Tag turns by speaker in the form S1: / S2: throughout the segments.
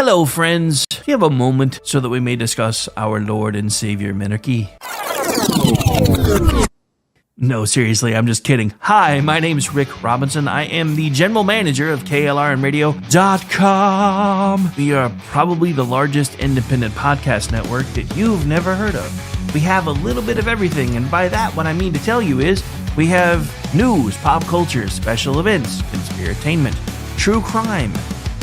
S1: Hello, friends. Do you have a moment so that we may discuss our Lord and Savior Minarchy? No, seriously, I'm just kidding. Hi, my name is Rick Robinson. I am the general manager of KLRNradio.com. We are probably the largest independent podcast network that you've never heard of. We have a little bit of everything, and by that, what I mean to tell you is we have news, pop culture, special events, conspiratainment, true crime,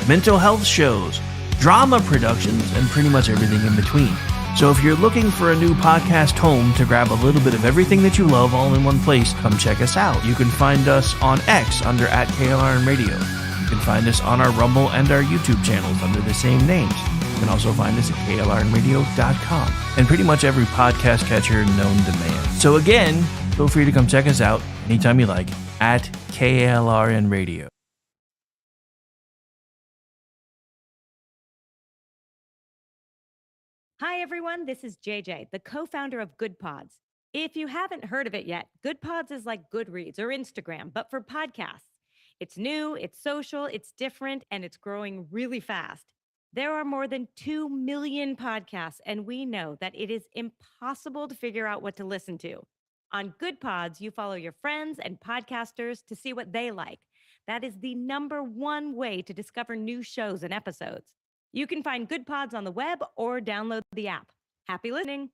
S1: mental health shows, drama productions, and pretty much everything in between. So if you're looking for a new podcast home to grab a little bit of everything that you love all in one place, come check us out. You can find us on X under @KLRNradio. You can find us on our Rumble and our YouTube channels under the same names. You can also find us at KLRNradio.com and pretty much every podcast catcher known to man. So again, feel free to come check us out anytime you like at KLRNradio.
S2: Hi, everyone. This is JJ, the co-founder of Good Pods. If you haven't heard of it yet, Good Pods is like Goodreads or Instagram, but for podcasts. It's new, it's social, it's different, and it's growing really fast. There are more than 2 million podcasts, and we know that it is impossible to figure out what to listen to. On Good Pods, you follow your friends and podcasters to see what they like. That is the #1 way to discover new shows and episodes. You can find Good Pods on the web or download the app. Happy listening.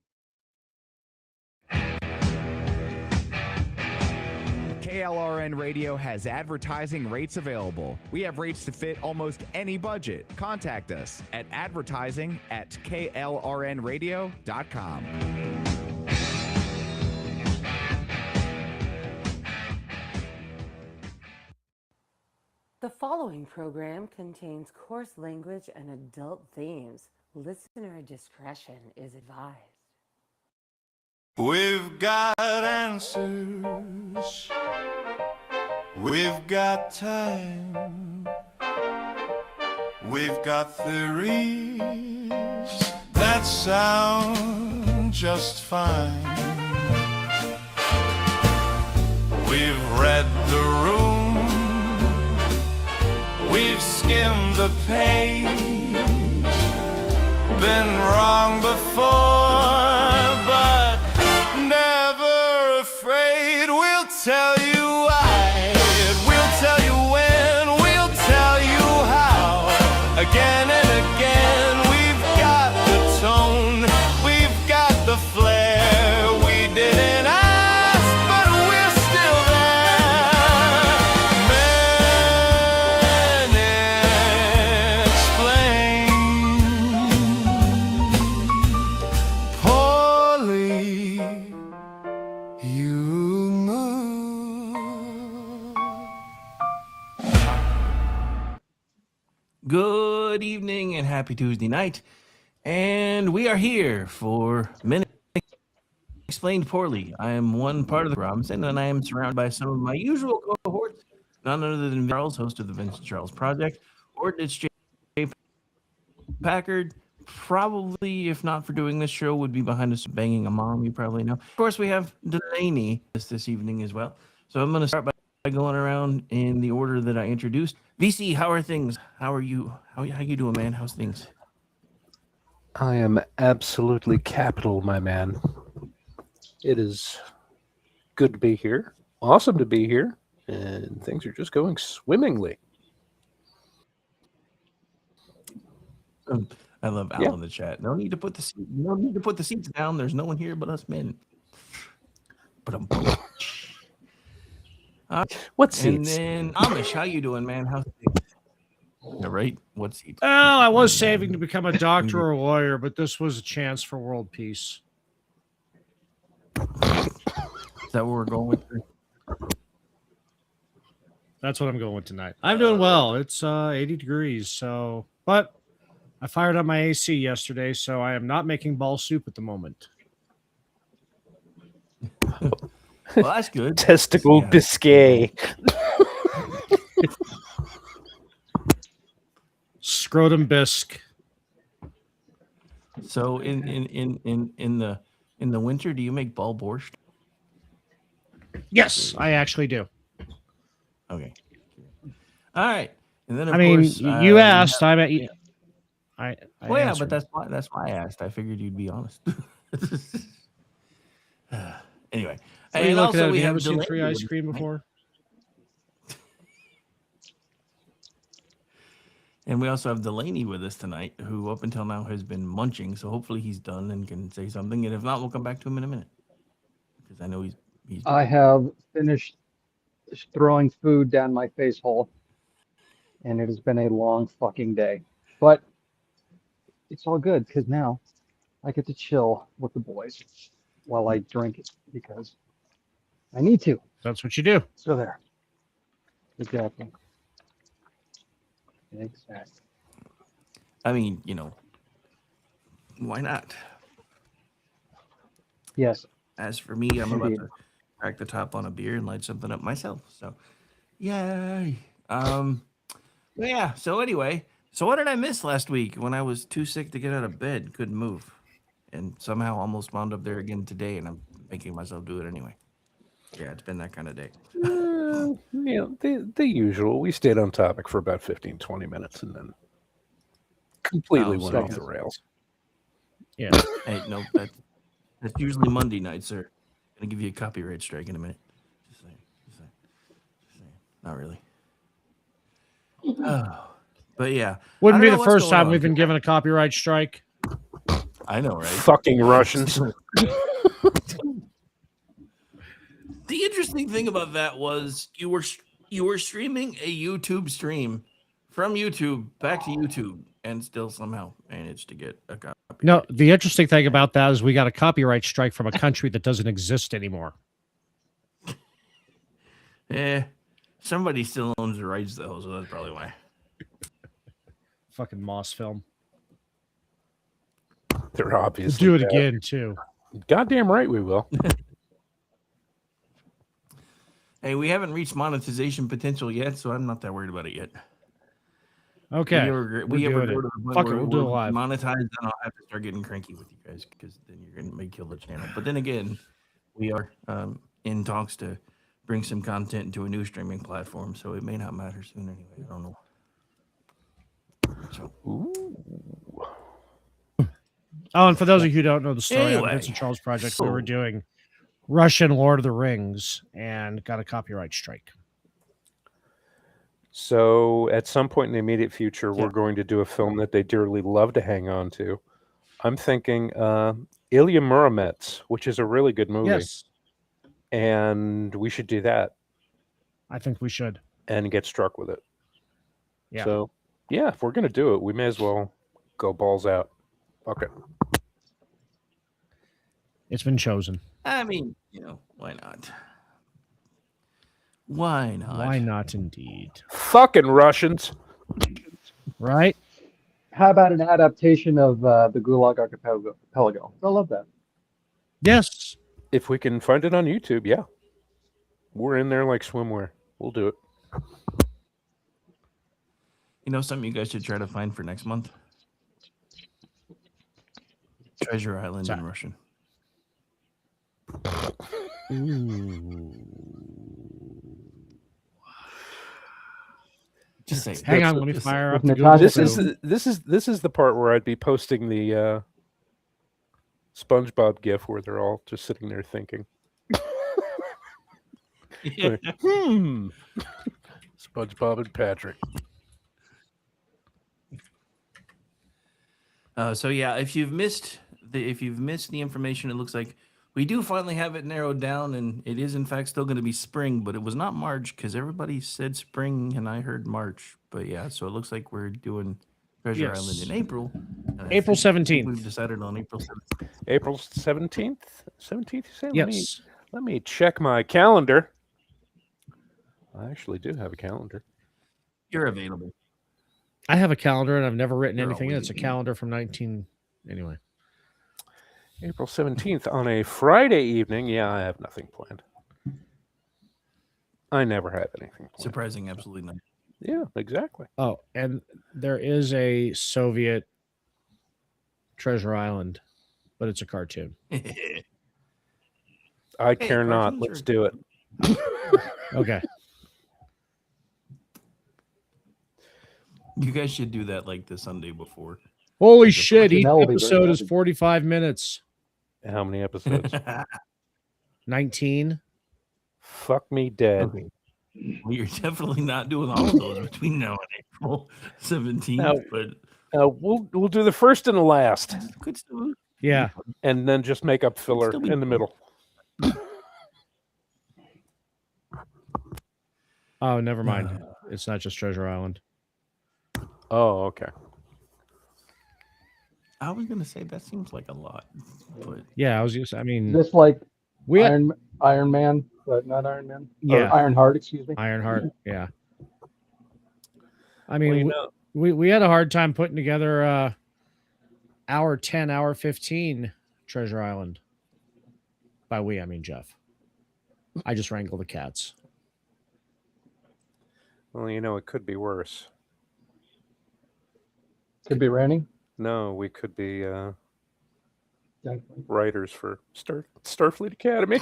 S3: KLRN Radio has advertising rates available. We have rates to fit almost any budget. Contact us at advertising@klrnradio.com.
S4: The following program contains coarse language and adult themes. Listener discretion is advised.
S5: We've got answers. We've got time. We've got theories that sound just fine. We've read the room. We've skimmed the page, been wrong before, but never afraid. We'll tell you why, we'll tell you when, we'll tell you how. Again and again, we've got the tone, we've got the flair. We didn't ask, but we're still there.
S1: Good evening and happy Tuesday night. And we are here for Minute Explained Poorly. I am one part of the Robinson, and I am surrounded by some of my usual cohorts, none other than Charles, host of the Vincent Charles Project, or it's Jay Packard. Probably, if not for doing this show, would be behind us banging a mom, you probably know. Of course, we have Delaney this evening as well. So I'm going to start by going around in the order that I introduced. VC, how are things? How are you? How you doing, man? How's things?
S6: I am absolutely capital, my man. It is good to be here. Awesome to be here. And things are just going swimmingly.
S1: I love Al in the chat. No need to put the seats down. There's no one here but us men. But
S6: what seats?
S1: And then Amish, how you doing, man? How's things? Yeah, right? What seats?
S7: Well, I was saving to become a doctor or a lawyer, but this was a chance for world peace.
S1: Is that what we're going with?
S7: That's what I'm going with tonight. I'm doing well. It's 80 degrees, so but I fired up my AC yesterday, so I am not making ball soup at the moment.
S1: Well, that's good.
S6: Testicle biscuit.
S7: Scrotum bisque.
S1: So in the winter, do you make ball borscht?
S7: Yes, I actually do.
S1: Okay. All right. And then
S7: you asked. I
S1: Well, yeah,
S7: answered.
S1: but that's why I asked. I figured you'd be honest. Anyway,
S7: What are you
S1: and
S7: looking
S1: also
S7: at? Have
S1: we
S7: you
S1: have
S7: ever seen
S1: Delaney
S7: free ice
S1: with us
S7: cream
S1: tonight.
S7: before?
S1: And we also have Delaney with us tonight, who up until now has been munching. So hopefully he's done and can say something. And if not, we'll come back to him in a minute because I know he's.
S8: I have finished throwing food down my face hole, and it has been a long fucking day. But it's all good because now I get to chill with the boys while I drink it because I need to.
S7: That's what you do.
S8: So there. Exactly. Exactly.
S1: I mean, why not?
S8: Yes.
S1: As for me, I'm about
S8: Indeed.
S1: to crack the top on a beer and light something up myself. So, yay. But yeah. So anyway, so what did I miss last week when I was too sick to get out of bed, couldn't move, and somehow almost wound up there again today, and I'm making myself do it anyway. Yeah, it's been that kind of day.
S6: The usual. We stayed on topic for about 15, 20 minutes and then completely went off the rails.
S7: Yeah.
S1: Hey, no, that's usually Monday night, sir. Gonna give you a copyright strike in a minute. Just saying. Not really. Oh, but yeah.
S7: Wouldn't
S1: I
S7: be
S1: don't
S7: the
S1: know what's
S7: first
S1: going
S7: time
S1: on.
S7: we've been given a copyright strike.
S1: I know, right?
S6: Fucking Russians.
S1: The interesting thing about that was you were streaming a YouTube stream from YouTube back to YouTube and still somehow managed to get a copy.
S7: No, the interesting thing about that is we got a copyright strike from a country that doesn't exist anymore.
S1: Somebody still owns the rights though, so that's probably why.
S7: Fucking Moss film.
S6: They're
S7: We'll
S6: obviously
S7: do it
S6: bad.
S7: again too.
S6: Goddamn right we will.
S1: Hey, we haven't reached monetization potential yet, so I'm not that worried about it yet.
S7: Okay.
S1: We ever
S7: doing
S1: go
S7: it.
S1: to the point
S7: Fuck
S1: where
S7: it, we'll do it
S1: we're
S7: live.
S1: monetized, then I'll have to start getting cranky with you guys because then you're gonna may kill the channel. But then again, we are in talks to bring some content into a new streaming platform, so it may not matter soon anyway. I don't know. So,
S7: Oh, and for those of you who don't know the story, on
S1: Anyway,
S7: Vincent Charles Project, we were
S1: so-
S7: doing Russian Lord of the Rings and got a copyright strike.
S6: So at some point in the immediate future,
S7: Yeah.
S6: we're going to do a film that they dearly love to hang on to. I'm thinking Ilya Muromets, which is a really good movie.
S7: Yes,
S6: And we should do that
S7: I think we should.
S6: and get struck with it.
S7: Yeah.
S6: So, yeah, if we're going to do it, we may as well go balls out. Okay.
S7: It's been chosen.
S1: I mean, why not? Why not?
S7: Why not, indeed?
S6: Fucking Russians.
S7: Right?
S8: How about an adaptation of the Gulag Archipelago? I love that.
S7: Yes.
S6: If we can find it on YouTube, yeah. We're in there like swimwear. We'll do it.
S1: You know something you guys should try to find for next month? Treasure Island in Russian. Just say,
S7: Hang on,
S6: That's-
S7: let me
S6: this-
S7: fire up
S8: with
S7: the
S8: Natasha
S7: Google.
S6: This is the part where I'd be posting the SpongeBob gif where they're all just sitting there thinking. Like, SpongeBob and Patrick.
S1: So yeah, if you've missed the information, it looks like we do finally have it narrowed down, and it is in fact still going to be spring, but it was not March because everybody said spring and I heard March. But yeah, so it looks like we're doing Treasure
S7: Yes.
S1: Island in April. and I
S7: April
S1: think
S7: 17th.
S1: We've decided on April 17th.
S6: April 17th? 17th, you say?
S7: Yes.
S6: Let me check my calendar. I actually do have a calendar.
S1: You're available.
S7: I have a calendar and I've never written
S1: You're
S7: anything in.
S1: always
S7: It's a
S1: in.
S7: calendar from 19. Anyway.
S6: April 17th on a Friday evening. Yeah, I have nothing planned. I never have anything planned.
S1: Surprising, absolutely not.
S6: Yeah, exactly.
S7: Oh, and there is a Soviet Treasure Island, but it's a cartoon.
S6: I care not.
S1: cartoons
S6: Let's
S1: are-
S6: do it.
S7: Okay.
S1: You guys should do that like the Sunday before.
S7: Holy
S1: Like a
S7: shit! Each
S8: Janelle will be very
S7: episode is
S8: happy.
S7: 45 minutes.
S6: How many episodes?
S7: 19.
S6: Fuck me dead.
S1: Okay. Well, you're definitely not doing all of those between now and April 17th,
S6: Now-
S1: but
S6: We'll do the first and the last,
S1: could still.
S7: Yeah.
S6: and then just make up filler
S1: still be
S6: in the middle.
S7: Oh, never mind. It's not just Treasure Island.
S6: Oh, okay.
S1: I was gonna say that seems like a lot, but
S7: Yeah, I was just. I mean,
S8: Just like
S7: we had
S8: Iron Man, but not Iron Man.
S7: Yeah.
S8: Or Ironheart, excuse me.
S7: Ironheart. Yeah. I
S6: Well,
S7: mean,
S6: you know,
S7: we had a hard time putting together hour 10, hour 15 Treasure Island. By we, I mean Jeff. I just wrangle the cats.
S6: well, you know, it could be worse.
S8: Could be raining.
S6: No, we could be
S8: Definitely.
S6: writers for Starfleet Academy.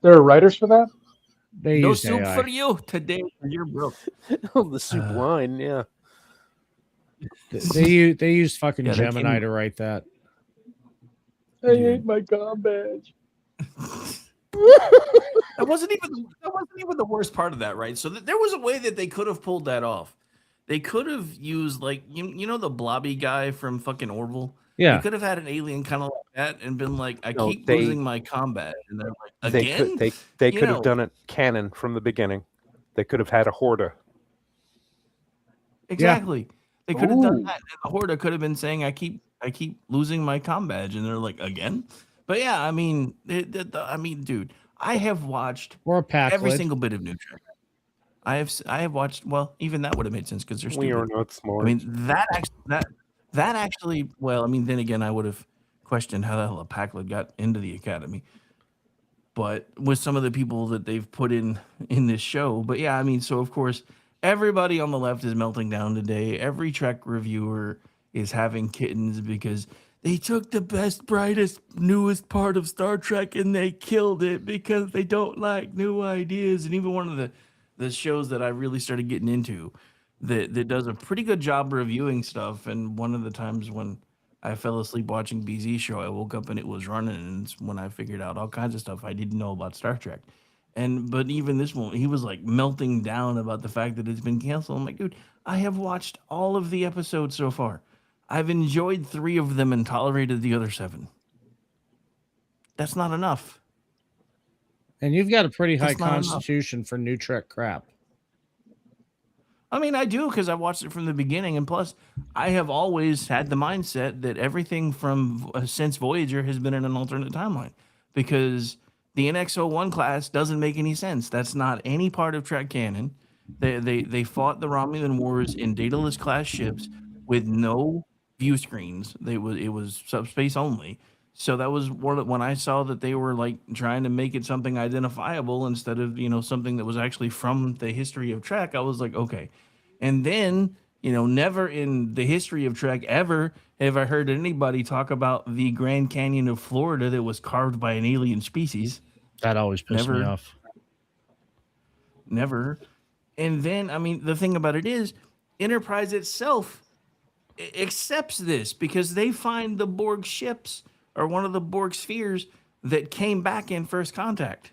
S8: There are writers for that?
S7: They
S1: no
S7: used
S1: soup
S7: AI.
S1: for you today. You're broke.
S6: Oh, the soup line, yeah.
S7: They used fucking
S1: Yeah, they
S7: Gemini
S1: came-
S7: to write that.
S8: I ate my com badge.
S1: That wasn't even the worst part of that, right? So there was a way that they could have pulled that off. They could have used like you know the blobby guy from fucking Orville.
S7: Yeah.
S1: They could have had an alien kind of like that and been like, I
S6: No,
S1: keep
S6: they-
S1: losing my combat, and they're like,
S6: They
S1: again.
S6: could they
S1: You
S6: could
S1: know.
S6: have done it canon from the beginning. They could have had a Horda.
S1: Exactly. They could have done
S8: Ooh.
S1: that. And the Horda could have been saying, I keep losing my comm badge, and they're like, again. But yeah, I mean, dude, I have watched
S7: Or a pack.
S1: every single bit of New Trek. I have watched. Well, even that would have made sense because they're
S6: We are
S1: stupid.
S6: not smart.
S1: I mean, that actually. Well, I mean, then again, I would have questioned how the hell a Packlet got into the Academy. But with some of the people that they've put in this show, but yeah, I mean, so of course, everybody on the left is melting down today. Every Trek reviewer is having kittens because they took the best, brightest, newest part of Star Trek and they killed it because they don't like new ideas. And even one of the shows that I really started getting into that does a pretty good job reviewing stuff. And one of the times when I fell asleep watching BZ show, I woke up and it was running, and it's when I figured out all kinds of stuff I didn't know about Star Trek. But even this one, he was like melting down about the fact that it's been canceled. I'm like, dude, I have watched all of the episodes so far. I've enjoyed 3 of them and tolerated the other 7. That's not enough.
S7: And you've got a pretty high
S1: That's not enough.
S7: constitution for New Trek crap.
S1: I mean, I do because I watched it from the beginning, and plus, I have always had the mindset that everything from since Voyager has been in an alternate timeline, because the NX-01 class doesn't make any sense. That's not any part of Trek canon. They fought the Romulan Wars in Daedalus class ships with no view screens. It was subspace only. So that was when I saw that they were like trying to make it something identifiable instead of, something that was actually from the history of Trek. I was like, okay. And then, never in the history of Trek ever have I heard anybody talk about the Grand Canyon of Florida that was carved by an alien species.
S7: That always pissed me
S1: Never.
S7: off.
S1: Never. And then, I mean, the thing about it is, Enterprise itself accepts this because they find the Borg ships or one of the Borg spheres that came back in First Contact.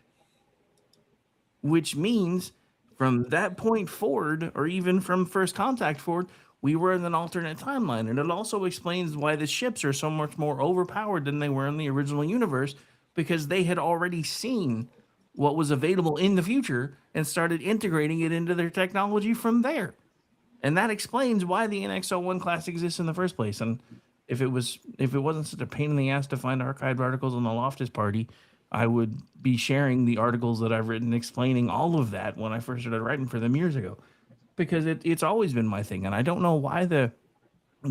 S1: Which means from that point forward, or even from First Contact forward, we were in an alternate timeline. And it also explains why the ships are so much more overpowered than they were in the original universe, because they had already seen what was available in the future and started integrating it into their technology from there. And that explains why the NX-01 class exists in the first place. And if it wasn't such a pain in the ass to find archived articles on the Loftus Party, I would be sharing the articles that I've written explaining all of that when I first started writing for them years ago. Because it's always been my thing. And I don't know why the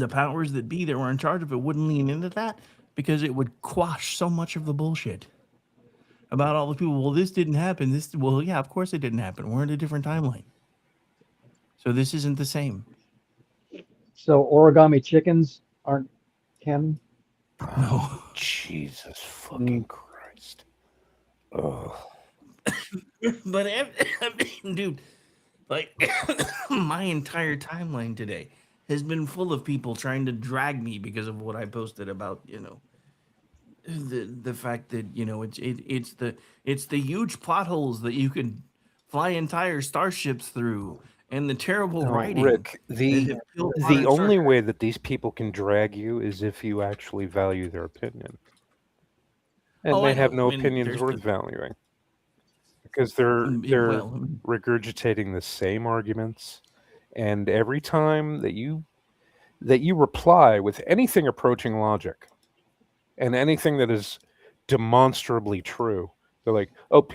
S1: powers that be that were in charge of it wouldn't lean into that, because it would quash so much of the bullshit about all the people. Well, this didn't happen. Well, yeah, of course it didn't happen. We're in a different timeline. So this isn't the same.
S8: So origami chickens aren't canon?
S1: No.
S6: Jesus fucking Christ. Oh.
S1: But I mean, dude, like my entire timeline today has been full of people trying to drag me because of what I posted about, the fact that it's the huge plot holes that you can fly entire starships through, and the terrible
S6: No,
S1: writing
S6: Rick,
S1: that have killed
S6: the
S1: modern Star
S6: only
S1: Trek.
S6: way that these people can drag you is if you actually value their opinion. And
S1: Oh, I
S6: they have
S1: know.
S6: no
S1: I mean,
S6: opinions
S1: there's
S6: worth valuing because they're
S1: well,
S6: regurgitating the same arguments, and every time that you reply with anything approaching logic and anything that is demonstrably true, they're like, "Oh,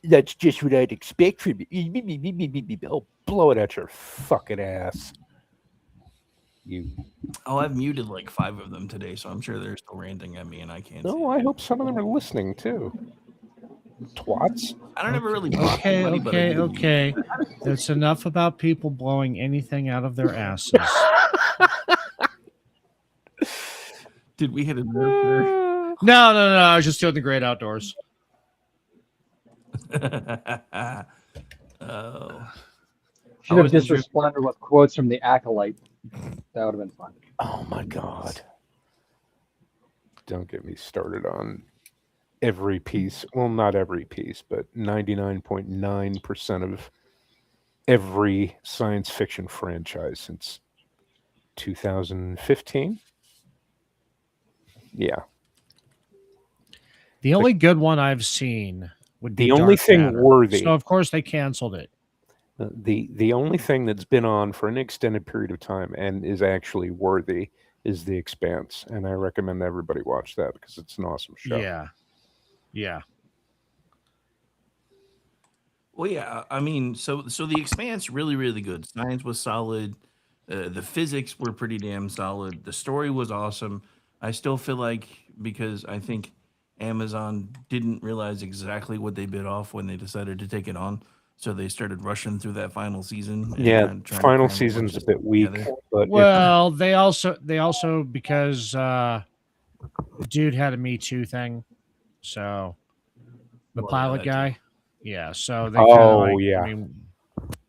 S6: that's just what I'd expect from you." Oh, blow it at your fucking ass. You.
S1: I've muted like 5 of them today, so I'm sure they're still ranting at me, and I can't see
S6: No, I
S1: it.
S6: hope some of them are listening too. Twats.
S1: I don't ever really block anybody, but I do.
S7: Okay. That's enough about people blowing anything out of their asses.
S1: Did we hit a nerve there?
S7: No. I was just doing the great outdoors.
S1: Oh.
S8: Should have just responded with quotes from the Acolyte. That would have been fun.
S6: Oh my god. Don't get me started on every piece. Well, not every piece, but 99.9% of every science fiction franchise since 2015. Yeah.
S7: The only good one I've seen would be
S6: the only
S7: Dark
S6: thing
S7: Matter.
S6: worthy.
S7: So of course they canceled it.
S6: The only thing that's been on for an extended period of time and is actually worthy is The Expanse, and I recommend everybody watch that because it's an awesome show.
S7: Yeah.
S1: Well, yeah. I mean, so The Expanse really, really good. Science was solid. The physics were pretty damn solid. The story was awesome. I still feel like because I think Amazon didn't realize exactly what they bit off when they decided to take it on, so they started rushing through that final season. And
S6: Yeah,
S1: trying to
S6: final
S1: cram
S6: season's a
S1: bunch
S6: bit
S1: of
S6: weak,
S1: together.
S6: but
S7: Well, they also because the dude had a Me Too thing, so the
S1: Well,
S7: pilot
S1: that too.
S7: guy, yeah. So they kind of like,
S6: yeah.
S7: I mean,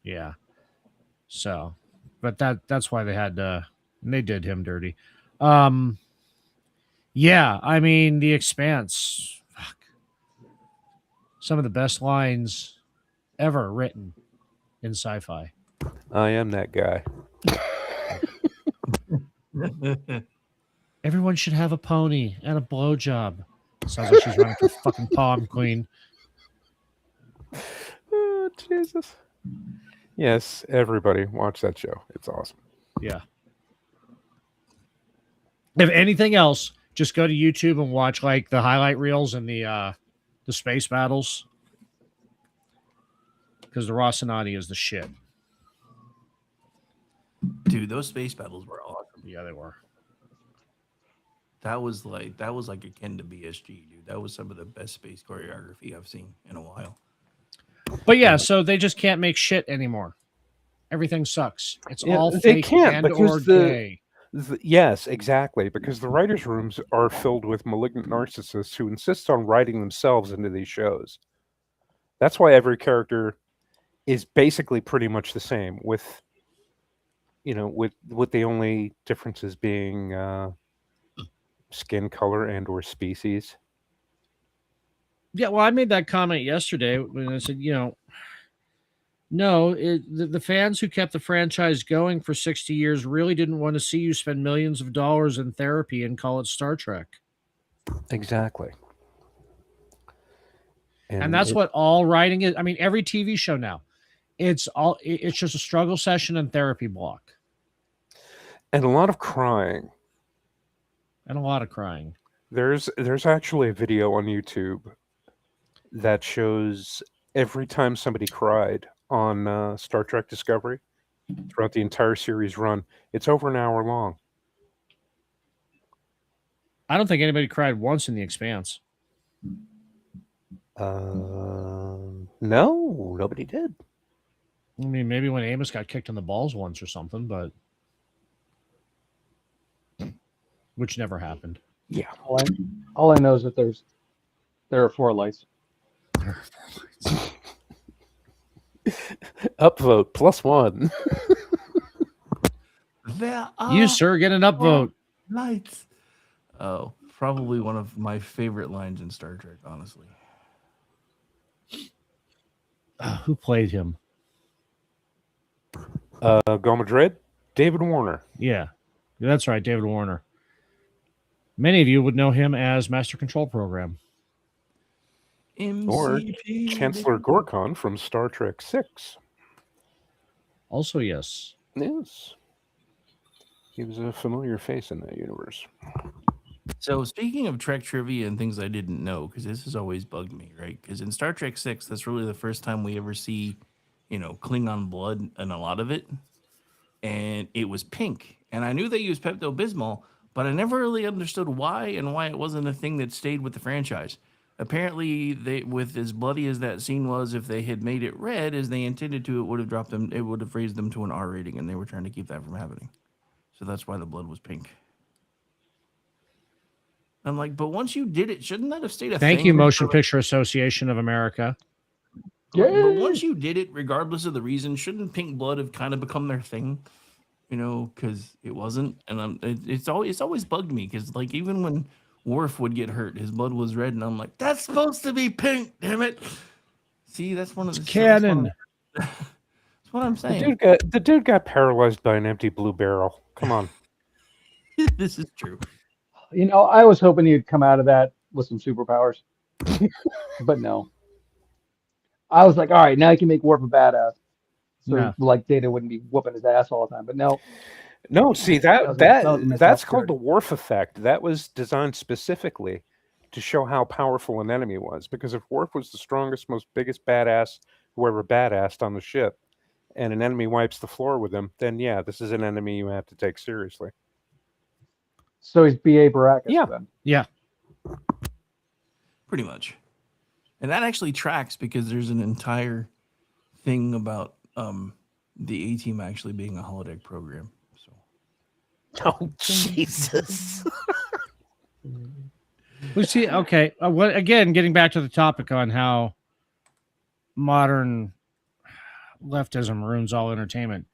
S7: yeah. So, but that's why they had to. And they did him dirty. Yeah, I mean, The Expanse. Fuck. Some of the best lines ever written in sci-fi.
S6: I am that guy.
S7: Everyone should have a pony and a blowjob. Sounds like she's running for fucking prom queen.
S6: Oh, Jesus. Yes, everybody watch that show. It's awesome.
S7: Yeah. If anything else, just go to YouTube and watch like the highlight reels and the space battles. Because the Rocinante is the shit.
S1: Dude, those space battles were awesome.
S7: Yeah, they were.
S1: That was like akin to BSG, dude. That was some of the best space choreography I've seen in a while.
S7: But yeah, so they just can't make shit anymore. Everything sucks. It's all
S6: they
S7: fake
S6: can't
S7: and or gay.
S6: Yes, exactly. Because the writers' rooms are filled with malignant narcissists who insist on writing themselves into these shows. That's why every character is basically pretty much the same, with the only differences being skin color and or species.
S7: Yeah, well, I made that comment yesterday when I said, no, the fans who kept the franchise going for 60 years really didn't want to see you spend millions of dollars in therapy and call it Star Trek.
S6: Exactly.
S7: And that's what all writing is. I mean, every TV show now, it's just a struggle session and therapy block.
S6: And a lot of crying.
S7: And a lot of crying.
S6: There's actually a video on YouTube that shows every time somebody cried on Star Trek Discovery throughout the entire series run. It's over an hour long.
S7: I don't think anybody cried once in The Expanse.
S6: No, nobody did.
S7: I mean, maybe when Amos got kicked in the balls once or something, but which never happened.
S6: Yeah.
S8: All I know is that there are 4 lights.
S6: Upvote +1.
S1: there are
S7: You, sir, get an upvote.
S1: lights. Oh, probably one of my favorite lines in Star Trek, honestly.
S7: Who played him?
S6: Go Madrid, David Warner.
S7: Yeah, that's right, David Warner. Many of you would know him as Master Control Program.
S6: Or
S1: MCP.
S6: Chancellor Gorkon from Star Trek 6.
S7: Also, yes.
S6: Yes. He was a familiar face in that universe.
S1: So speaking of Trek trivia and things I didn't know, because this has always bugged me, right? Because in Star Trek 6, that's really the first time we ever see, Klingon blood in a lot of it. And it was pink. And I knew they used Pepto-Bismol, but I never really understood why and why it wasn't a thing that stayed with the franchise. Apparently, they, with as bloody as that scene was, if they had made it red as they intended to, it would have dropped them. It would have raised them to an R rating, and they were trying to keep that from happening. So that's why the blood was pink. I'm like, but once you did it, shouldn't that have stayed a thing?
S7: Thank you, Motion Picture Association of America.
S1: But once you did it, regardless of the reason, shouldn't pink blood have kind of become their thing? Because it wasn't, and it's always bugged me because like even when Worf would get hurt, his blood was red, and I'm like, that's supposed to be pink, damn it! See, that's one of the
S7: canon.
S1: That's what I'm saying.
S6: The dude got paralyzed by an empty blue barrel. Come on.
S1: This is true.
S8: I was hoping he'd come out of that with some superpowers, but no. I was like, all right, now you can make Worf a badass. So like Data wouldn't be whooping his ass all the time. But no.
S6: No, see that's called the Worf effect. That was designed specifically to show how powerful an enemy was. Because if Worf was the strongest, most biggest badass who ever badassed on the ship, and an enemy wipes the floor with him, then yeah, this is an enemy you have to take seriously.
S8: So he's B.A. Baracus.
S6: Yeah.
S8: Then.
S7: Yeah.
S1: Pretty much. And that actually tracks because there's an entire thing about the A-Team actually being a holodeck program. So.
S6: Oh, Jesus.
S7: We see, okay. Again, getting back to the topic on how modern leftism ruins all entertainment.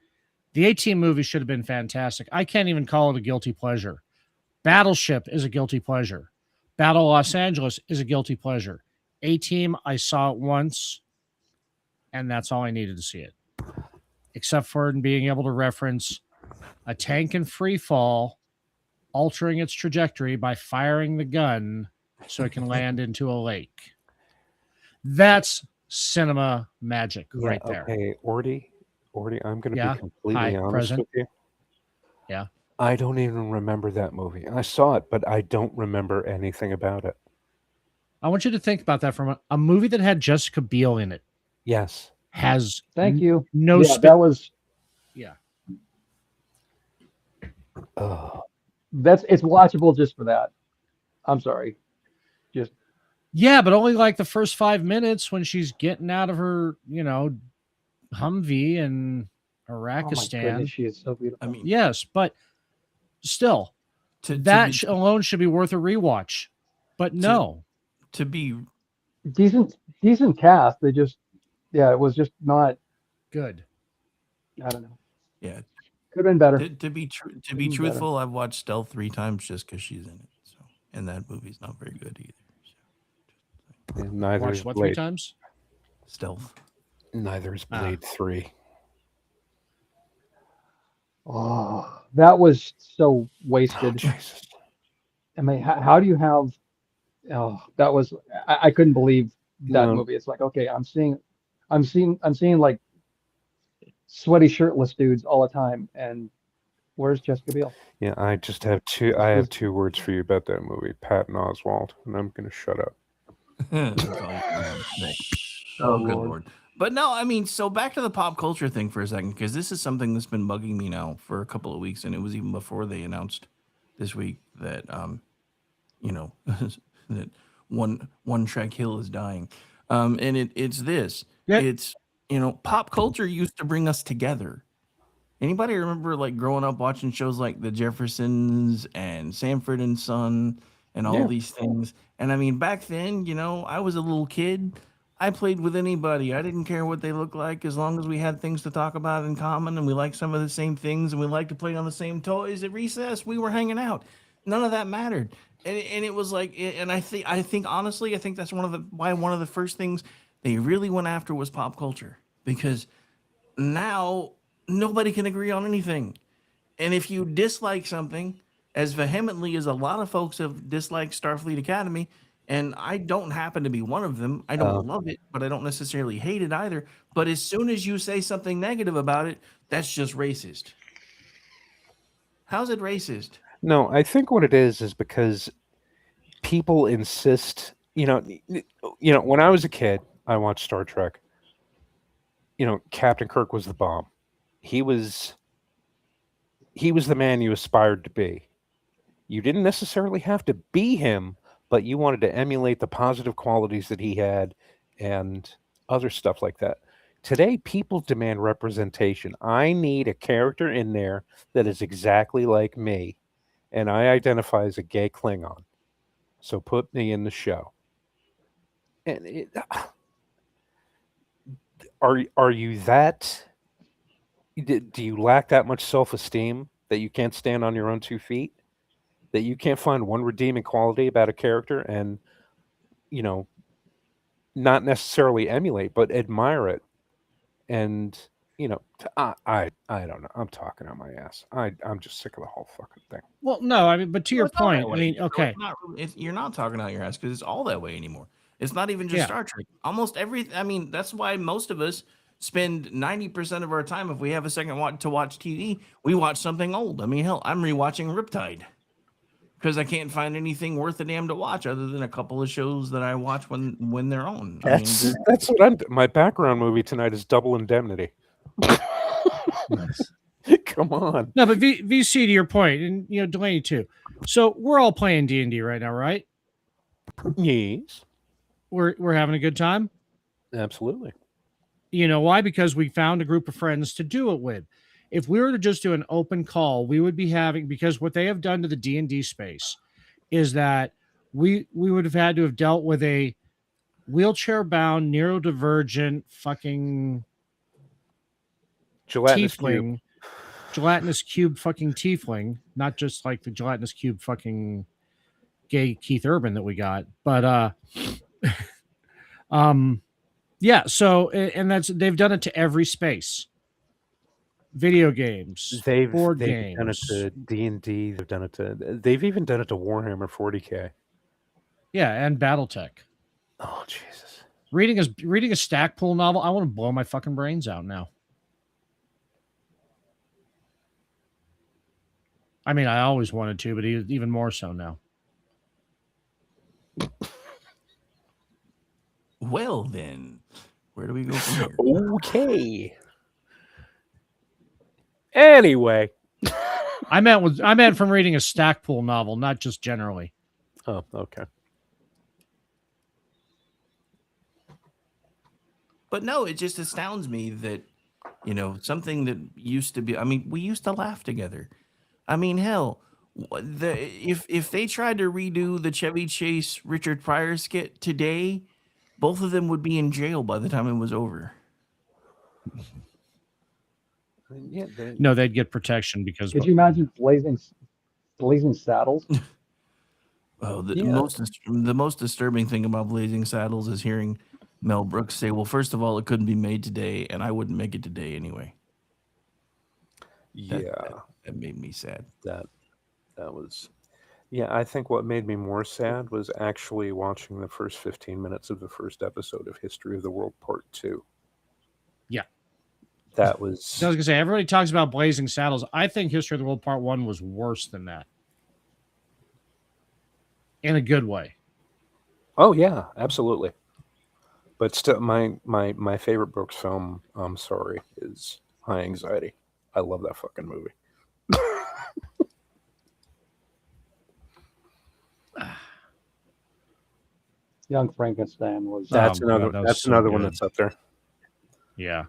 S7: The A-Team movie should have been fantastic. I can't even call it a guilty pleasure. Battleship is a guilty pleasure. Battle Los Angeles is a guilty pleasure. A-Team, I saw it once, and that's all I needed to see it. Except for being able to reference a tank in free fall, altering its trajectory by firing the gun so it can land into a lake. That's cinema magic right there.
S6: Okay, Orty, I'm going to be completely honest with you.
S7: Yeah.
S6: I don't even remember that movie. I saw it, but I don't remember anything about it.
S7: I want you to think about that from a movie that had Jessica Biel in it.
S6: Yes.
S7: Has
S8: thank you.
S7: No,
S8: that was.
S7: Yeah.
S8: It's watchable just for that. I'm sorry.
S7: Yeah, but only like the first 5 minutes when she's getting out of her, Humvee in Iraqistan.
S8: Oh my goodness, she is so beautiful.
S1: I mean,
S7: yes, but still, alone should be worth a rewatch. But no,
S1: to be
S8: decent cast. They just, it was just not
S7: good.
S8: I don't know.
S1: Yeah,
S8: could have been better.
S1: To be truthful, I've watched Stealth 3 times just because she's in it. So, and that movie's not very good either. So.
S6: Neither
S7: watched
S6: is
S7: what
S6: Blade.
S7: 3 times?
S1: Stealth.
S6: Neither is Blade 3.
S8: Oh, that was so wasted.
S6: Oh, Jesus.
S8: I mean, how do you have? Oh, that was. I couldn't believe that movie. It's like, okay, I'm seeing like sweaty shirtless dudes all the time, and where's Jessica Biel?
S6: Yeah, I just have two. I have 2 words for you about that movie, Patton Oswalt, and I'm going to shut up.
S1: Oh, good Lord. But no, I mean, so back to the pop culture thing for a second, because this is something that's been bugging me now for a couple of weeks, and it was even before they announced this week that, that one track hill is dying. And it's this. Yep. It's, pop culture used to bring us together. Anybody remember like growing up watching shows like The Jeffersons and Sanford and Son and all these things? And I mean, back then, I was a little kid. I played with anybody. I didn't care what they looked like as long as we had things to talk about in common and we liked some of the same things and we liked to play on the same toys at recess. We were hanging out. None of that mattered. And it was like, and I think honestly, I think that's one of the first things they really went after was pop culture, because now nobody can agree on anything. And if you dislike something as vehemently as a lot of folks have disliked Starfleet Academy, and I don't happen to be one of them, I don't love it, but I don't necessarily hate it either. But as soon as you say something negative about it, that's just racist. How's it racist?
S6: No, I think what it is because people insist. When I was a kid, I watched Star Trek. Captain Kirk was the bomb. He was the man you aspired to be. You didn't necessarily have to be him, but you wanted to emulate the positive qualities that he had and other stuff like that. Today, people demand representation. I need a character in there that is exactly like me, and I identify as a gay Klingon. So put me in the show. And are you that? Do you lack that much self-esteem that you can't stand on your own 2 feet? That you can't find one redeeming quality about a character and, not necessarily emulate, but admire it. And, I don't know. I'm talking on my ass. I'm just sick of the whole fucking thing.
S7: Well, no, I mean, but to your
S1: It's all that
S7: point, I
S1: way.
S7: mean,
S1: No,
S7: okay,
S1: you're not talking out your ass because it's all that way anymore. It's not even just
S7: yeah,
S1: Star Trek. Almost I mean, that's why most of us spend 90% of our time, if we have a second to watch TV, we watch something old. I mean, hell, I'm rewatching Riptide because I can't find anything worth a damn to watch other than a couple of shows that I watch when they're on. I mean,
S6: That's what my background movie tonight is Double Indemnity.
S1: nice.
S6: Come on.
S7: no, but VC to your point, and Delaney too. So we're all playing D&D right now, right?
S6: Yes.
S7: We're having a good time.
S6: Absolutely.
S7: You know why? Because we found a group of friends to do it with. If we were to just do an open call, we would be having, because what they have done to the D&D space is that we would have had to have dealt with a wheelchair-bound, neurodivergent fucking
S6: Gelatinous
S7: tiefling, gelatinous cube fucking tiefling, not just like the gelatinous cube fucking gay Keith Urban that we got, but yeah, so and they've done it to every space. Video games, board
S6: They've done it
S7: games.
S6: to D&D. They've even done it to Warhammer 40K.
S7: Yeah, and BattleTech.
S6: Oh Jesus!
S7: Reading a Stackpool novel, I want to blow my fucking brains out now. I mean, I always wanted to, but even more so now.
S1: Well, then, where do we go from here?
S6: Okay. Anyway,
S7: I meant from reading a Stackpool novel, not just generally.
S6: oh, okay.
S1: But no, it just astounds me that, something that used to be, I mean, we used to laugh together. I mean, hell, if they tried to redo the Chevy Chase Richard Pryor skit today, both of them would be in jail by the time it was over.
S6: Yeah,
S7: No, they'd get protection because
S8: Could you imagine blazing saddles?
S1: Oh,
S6: Yeah.
S1: the most disturbing thing about Blazing Saddles is hearing Mel Brooks say, "Well, first of all, it couldn't be made today, and I wouldn't make it today anyway." That made me sad.
S6: that was. Yeah, I think what made me more sad was actually watching the first 15 minutes of the first episode of History of the World Part 2.
S7: Yeah.
S6: That was.
S7: So I was gonna say, everybody talks about Blazing Saddles. I think History of the World Part 1 was worse than that. In a good way.
S6: Oh yeah, absolutely. But still, my favorite Brooks film, I'm sorry, is High Anxiety. I love that fucking movie.
S8: Young Frankenstein was.
S6: That's
S7: Oh,
S6: another.
S7: God, that was
S6: That's
S7: so
S6: another one
S7: good.
S6: that's up there.
S7: Yeah.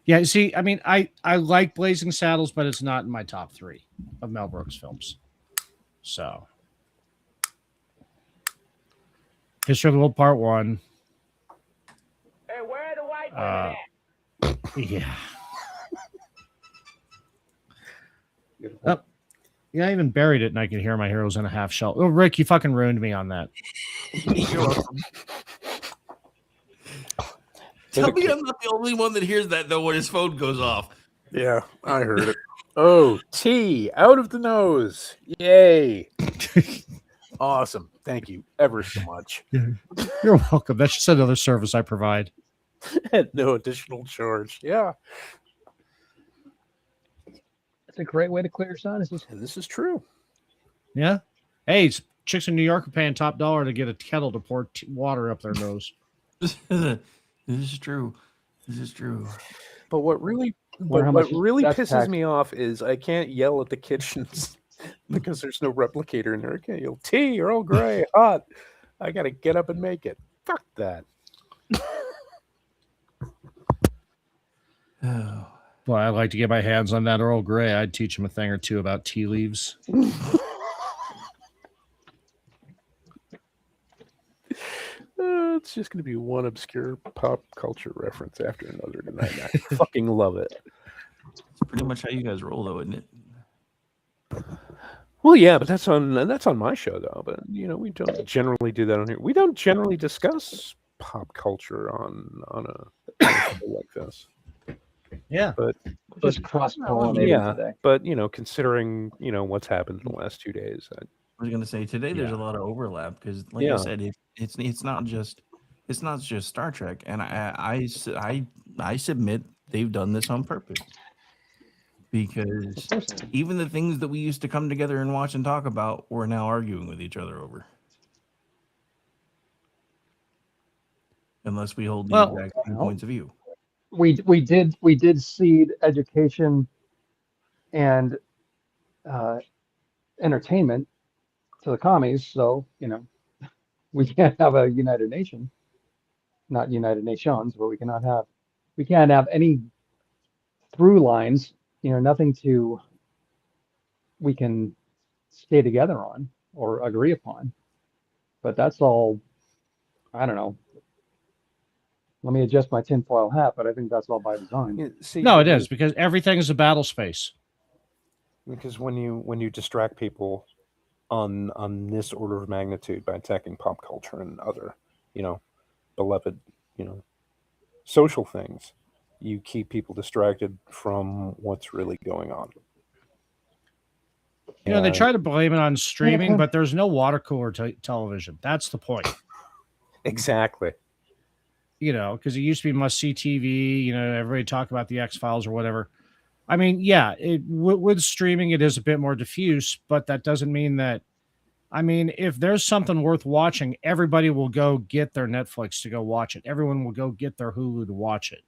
S7: Yeah, see, I mean, I like Blazing Saddles, but it's not in my top 3 of Mel Brooks films. So, History of the World Part 1, Yeah. Oh, yeah, I even buried it and I could hear my heroes in a half shell. Oh, Rick, you fucking ruined me on that.
S1: You're welcome. Tell me I'm not the only one that hears that, though, when his phone goes off.
S6: Yeah, I heard it. Oh, tea out of the nose. Yay. Awesome. Thank you ever so much.
S7: You're welcome. That's just another service I provide.
S6: At no additional charge. Yeah.
S8: That's a great way to clear your sinuses.
S6: And this is true.
S7: Yeah. Hey, chicks in New York are paying top dollar to get a kettle to pour water up their nose.
S1: This is true. This is true.
S6: But what really pisses me off is I can't yell at the kitchens because there's no replicator in there. I can't yell tea, Earl Grey, hot. I gotta get up and make it. Fuck that.
S1: Oh.
S7: Boy, I'd like to get my hands on that Earl Grey. I'd teach him a thing or two about tea leaves.
S6: It's just going to be one obscure pop culture reference after another tonight. I fucking love it.
S1: It's pretty much how you guys roll, though, isn't it?
S6: Well, yeah, but that's on my show, though. But we don't generally do that on here. We don't generally discuss pop culture on a show like this.
S7: Yeah,
S6: but
S8: just cross-pollinated today.
S6: But considering what's happened in the last 2 days,
S1: I was going to say today there's a lot of overlap because, like I said, it's not just Star Trek, and I submit they've done this on purpose because even the things that we used to come together and watch and talk about, we're now arguing with each other over. Unless we hold the exact same points of view.
S8: We did cede education and entertainment to the commies, so we can't have a United Nation, not United Nations, but we can't have any through lines, nothing we can stay together on or agree upon. But that's all, I don't know. Let me adjust my tinfoil hat, but I think that's all by design.
S7: It is because everything is a battle space.
S6: Because when you distract people on this order of magnitude by attacking pop culture and other, beloved, social things, you keep people distracted from what's really going on.
S7: They try to blame it on streaming, but there's no water cooler television. That's the point.
S6: Exactly.
S7: Because it used to be must-see TV, everybody talk about the X-Files or whatever. I mean, with streaming, it is a bit more diffuse, but that doesn't mean that, if there's something worth watching, everybody will go get their Netflix to go watch it. Everyone will go get their Hulu to watch it.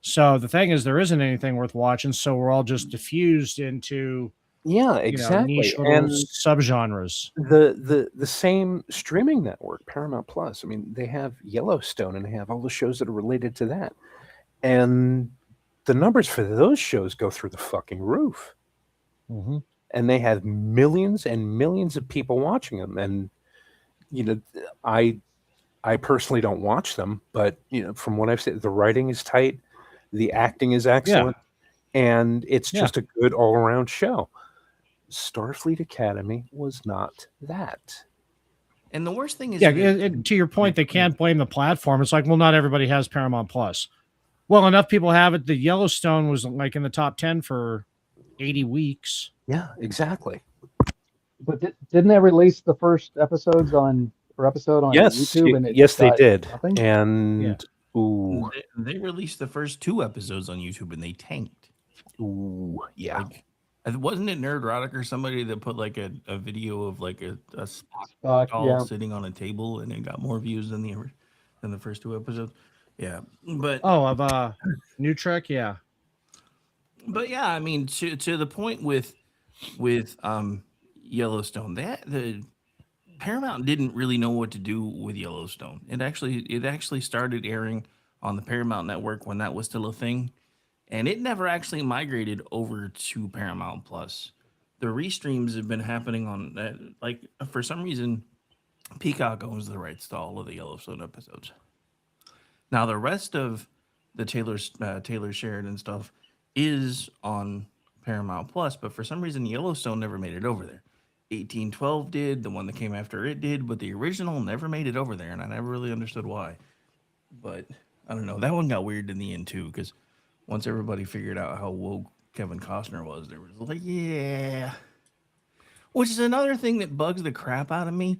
S7: So the thing is, there isn't anything worth watching, so we're all just diffused into
S6: exactly
S7: niche little subgenres.
S6: The same streaming network, Paramount Plus. They have Yellowstone and they have all the shows that are related to that, and the numbers for those shows go through the fucking roof.
S7: Mm-hmm.
S6: And they have millions and millions of people watching them. And I personally don't watch them, but from what I've said, the writing is tight, the acting is excellent, and it's just a good all around show. Starfleet Academy was not that.
S1: And the worst thing is,
S7: to your point, they can't blame the platform. It's like, well, not everybody has Paramount Plus. Well, enough people have it. The Yellowstone was like in the top 10 for 80 weeks.
S6: Yeah, exactly.
S8: But didn't they release the first episodes on YouTube? And
S6: yes, they did.
S8: Nothing?
S6: And
S1: they released the first 2 episodes on YouTube and they tanked.
S6: Ooh, yeah.
S1: Wasn't it Nerdrotic or somebody that put like a video of like a Spock sitting on a table and it got more views than the first 2 episodes? Yeah, but
S7: of New Trek, yeah.
S1: But yeah, to the point with Yellowstone, the Paramount didn't really know what to do with Yellowstone. It actually started airing on the Paramount network when that was still a thing, and it never actually migrated over to Paramount Plus. The restreams have been happening on for some reason, Peacock owns the rights to all of the Yellowstone episodes. Now the rest of the Taylor Sheridan stuff is on Paramount Plus, but for some reason Yellowstone never made it over there. 1812 did, the one that came after it did, but the original never made it over there, and I never really understood why. But I don't know. That one got weird in the end too, because once everybody figured out how woke Kevin Costner was, there was like, yeah. Which is another thing that bugs the crap out of me.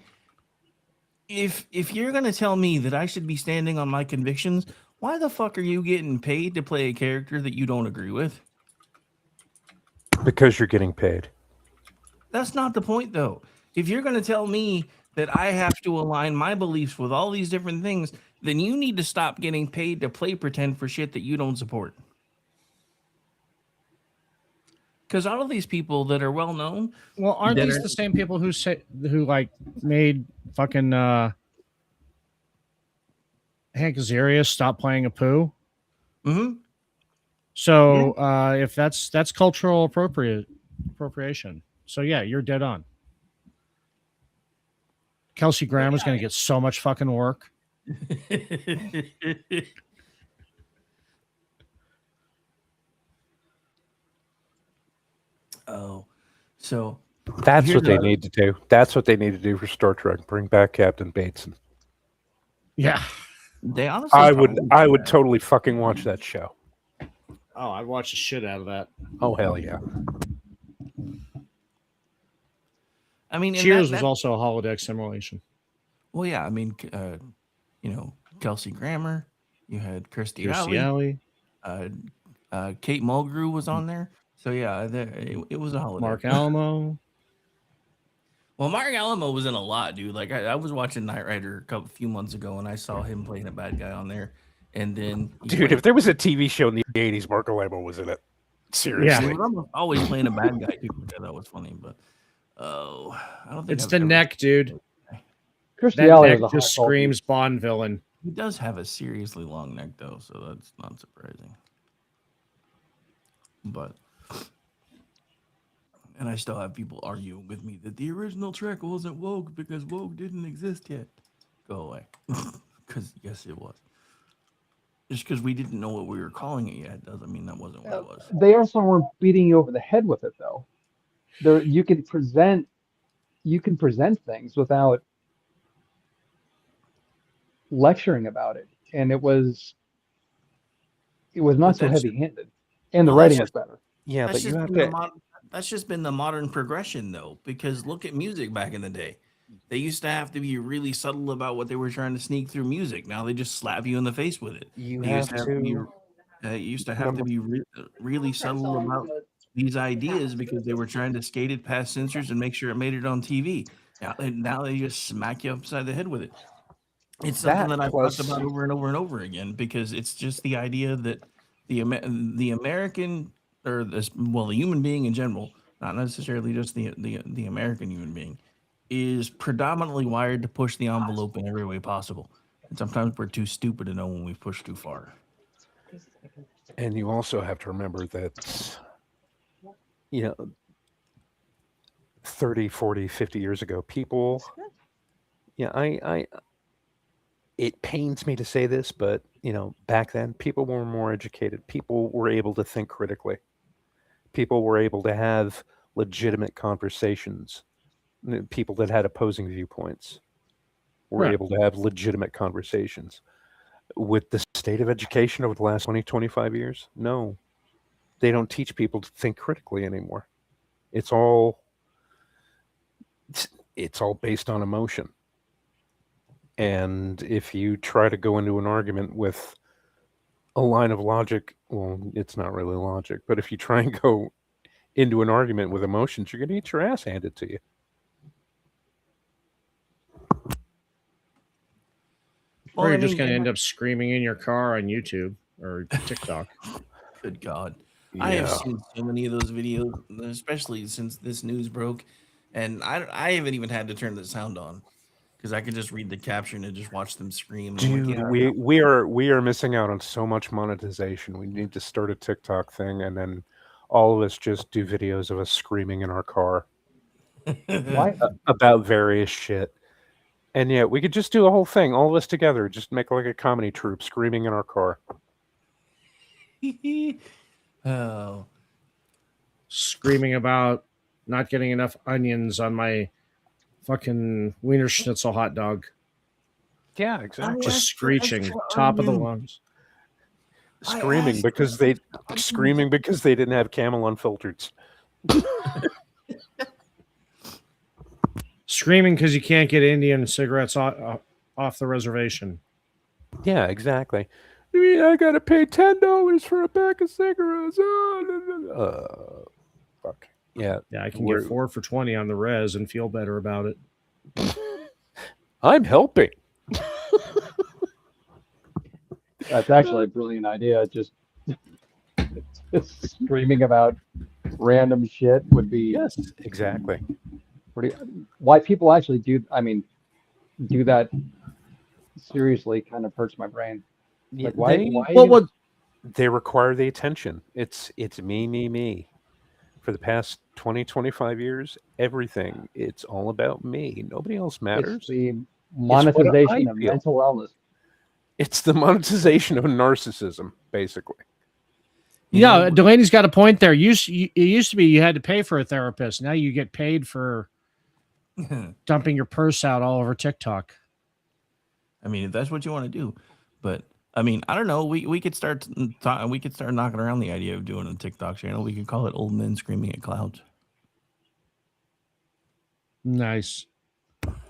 S1: If you're gonna tell me that I should be standing on my convictions, why the fuck are you getting paid to play a character that you don't agree with?
S6: Because you're getting paid.
S1: That's not the point, though. If you're gonna tell me that I have to align my beliefs with all these different things, then you need to stop getting paid to play pretend for shit that you don't support. Because all of these people that are well known,
S7: Well, aren't these the same people who like made fucking Hank Azaria stop playing a poo?
S1: Mm-hmm.
S7: So if that's cultural appropriation. So yeah, you're dead on. Kelsey Grammer's going to get so much fucking work.
S1: Oh, so
S6: that's what they need to do. That's what they need to do for Star Trek. Bring back Captain Bateson.
S7: Yeah,
S1: they honestly.
S6: I would totally fucking watch that show.
S7: Oh, I'd watch the shit out of that.
S6: Oh hell yeah.
S1: I mean,
S7: Cheers was also a holodeck simulation.
S1: Well, yeah, I mean, Kelsey Grammer, you had Kirstie Alley, Kate Mulgrew was on there, so yeah, it was a holodeck.
S7: Mark Alamo.
S1: Well, Mark Alamo was in a lot, dude. Like I was watching Knight Rider a few months ago, and I saw him playing a bad guy on there, and then
S6: dude, if there was a TV show in the '80s, Mark Alamo was in it. Seriously,
S1: he was always playing a bad guy, too, which I thought was funny, but. Oh, I don't think
S7: it's the neck, dude.
S8: Kirstie Alley
S7: neck just screams Bond villain.
S1: He does have a seriously long neck, though, so that's not surprising. But, and I still have people arguing with me that the original Trek wasn't woke because woke didn't exist yet. Go away, because yes, it was. Just because we didn't know what we were calling it yet doesn't mean that wasn't what it was.
S8: They also weren't beating you over the head with it, though. You can present things without lecturing about it, and it was not so heavy-handed, and the writing was better.
S6: Yeah, but you have
S1: that's just been the modern progression, though, because look at music back in the day. They used to have to be really subtle about what they were trying to sneak through music. Now they just slap you in the face with it.
S6: You used
S1: to have to be really subtle about these ideas because they were trying to skate it past censors and make sure it made it on TV. Now they just smack you upside the head with it. It's something that I've talked about over and over and over again because it's just the idea that the American the human being in general, not necessarily just the American human being, is predominantly wired to push the envelope in every way possible. And sometimes we're too stupid to know when we've pushed too far.
S6: And you also have to remember that 30, 40, 50 years ago, people, it pains me to say this, but, back then, people were more educated. People were able to think critically. People were able to have legitimate conversations. People that had opposing viewpoints were able to have legitimate conversations. With the state of education over the last 20, 25 years, no. They don't teach people to think critically anymore. It's all based on emotion. And if you try to go into an argument with a line of logic, well, it's not really logic, but if you try and go into an argument with emotions, you're going to get your ass handed to you.
S7: Or you're just going to end up screaming in your car on YouTube or TikTok.
S1: Good God. Yeah. I have seen so many of those videos, especially since this news broke. And I haven't even had to turn the sound on because I could just read the caption and just watch them scream.
S6: Dude, we are missing out on so much monetization. We need to start a TikTok thing and then all of us just do videos of us screaming in our car.
S8: Why?
S6: About various shit. And yeah, we could just do the whole thing, all of us together, just make like a comedy troupe screaming in our car.
S1: Oh,
S7: Screaming about not getting enough onions on my fucking Wiener Schnitzel hot dog.
S6: Yeah, exactly.
S7: Just
S1: asked for
S7: screeching,
S1: extra
S7: top of the
S1: onion.
S7: lungs.
S6: Screaming
S1: asked
S6: because
S1: for
S6: they
S1: extra
S6: screaming because they didn't have Camel unfiltered.
S7: Screaming because you can't get Indian cigarettes off the reservation.
S6: Yeah, exactly. I mean, I gotta pay $10 for a pack of cigarettes. Fuck. Yeah,
S7: Yeah, I can
S6: we're-
S7: get 4 for $20 on the res and feel better about it.
S6: I'm helping.
S8: That's actually a brilliant idea. Just screaming about random shit would be
S6: Yes, exactly.
S8: pretty. Why people actually do, I mean, do that seriously kind of hurts my brain.
S6: Yeah,
S8: Like, why?
S6: they
S8: Why?
S6: they require the attention. It's me. For the past 20, 25 years, everything, it's all about me. Nobody else
S8: It's
S6: matters.
S8: the
S6: It's what
S8: monetization
S6: I
S8: of
S6: feel.
S8: mental wellness.
S6: It's the monetization of narcissism, basically.
S7: Yeah, Delaney's got a point there. It used to be you had to pay for a therapist. Now you get paid for dumping your purse out all over TikTok.
S1: I mean, if that's what you want to do, but I mean, I don't know. We could start knocking around the idea of doing a TikTok channel. We could call it "Old Men Screaming at Clouds."
S7: Nice.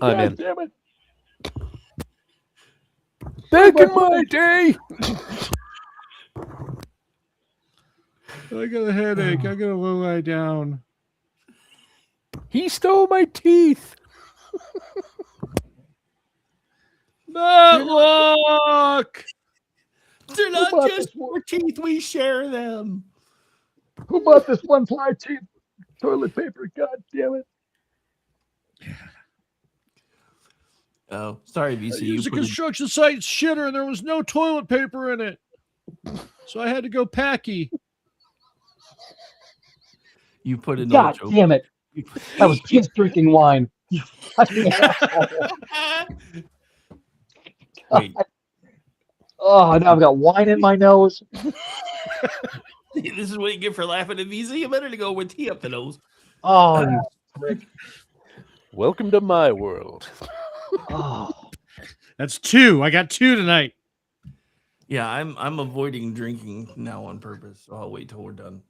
S6: I'm in.
S8: Damn it.
S6: Back in my day.
S7: I got a headache. I gotta lie down.
S6: He stole my teeth.
S7: Matlock!
S1: They're
S8: not
S1: not
S8: just
S1: just your teeth. We share them.
S8: Who bought this one ply toilet paper? God damn it.
S1: Oh, sorry,
S7: I
S1: VC.
S7: used a construction site shitter and there was no toilet paper in it. So I had to go packy.
S1: You put in
S8: God damn it. That was kids drinking wine. You fucking asshole.
S1: Wait.
S8: Oh, now I've got wine in my nose.
S1: This is what you get for laughing at VC. You better to go with tea up the nose.
S8: Oh, you prick.
S6: Welcome to my world.
S8: Oh.
S7: That's 2. I got 2 tonight.
S1: Yeah, I'm avoiding drinking now on purpose. So I'll wait till we're done.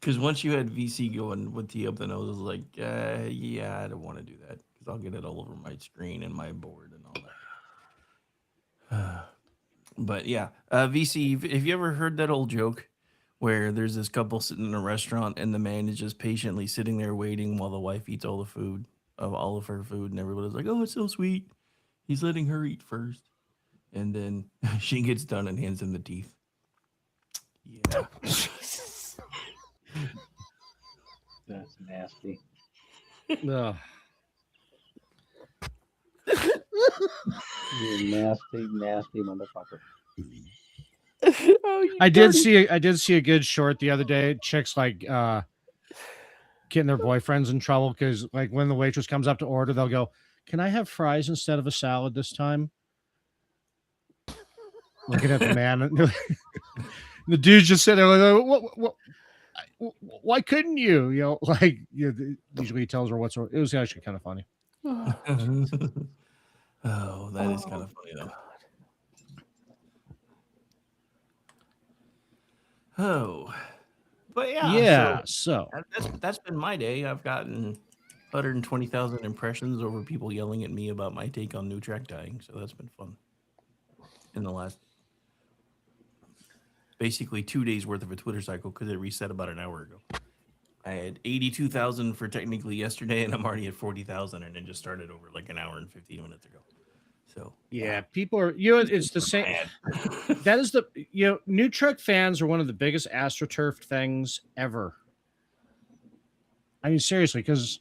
S1: Because once you had VC going with tea up the nose, I was like, yeah, I don't want to do that because I'll get it all over my screen and my board and all that. But yeah, VC, have you ever heard that old joke where there's this couple sitting in a restaurant and the man is just patiently sitting there waiting while the wife eats all of her food, and everybody's like, "Oh, it's so sweet. He's letting her eat first," and then she gets done and hands him the teeth. Yeah.
S8: That's nasty.
S7: Ugh.
S8: You nasty, nasty motherfucker.
S7: I did see a good short the other day. Chicks like getting their boyfriends in trouble because like when the waitress comes up to order, they'll go, "Can I have fries instead of a salad this time?" Looking at the man, the dude's just sitting there like, "What? Why couldn't you?" You know, like usually he tells her what's wrong. It was actually kind of funny.
S1: Oh, that is kind of funny though. Oh, but yeah.
S7: So
S1: That's been my day. I've gotten 120,000 impressions over people yelling at me about my take on new track dying. So that's been fun. In the last basically 2 days worth of a Twitter cycle because it reset about an hour ago. I had 82,000 for technically yesterday, and I'm already at 40,000, and it just started over like an hour and 15 minutes ago. So
S7: yeah, people are it's the same. That is new Trek fans are one of the biggest AstroTurf things ever. I mean, seriously, because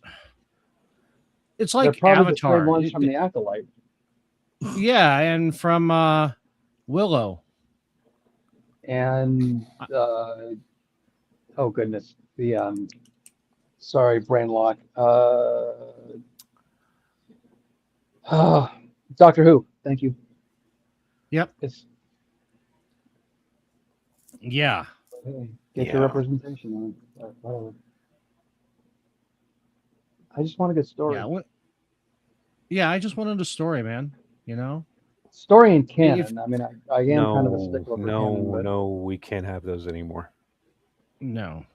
S7: it's like
S8: They're probably
S7: Avatar.
S8: the same ones from the Acolyte.
S7: Yeah, and from Willow.
S8: And oh goodness, the sorry, brain lock. Doctor Who. Thank you.
S7: Yep.
S8: It's
S7: Yeah.
S8: Hey, get
S6: Yeah.
S8: your representation on it. Whatever. I just want a good story.
S7: Yeah. Yeah, I just wanted a story, man. You know?
S8: Story and
S7: If
S8: canon. I mean, I am kind of a stickler for canon, but
S6: No, we can't have those anymore.
S7: no.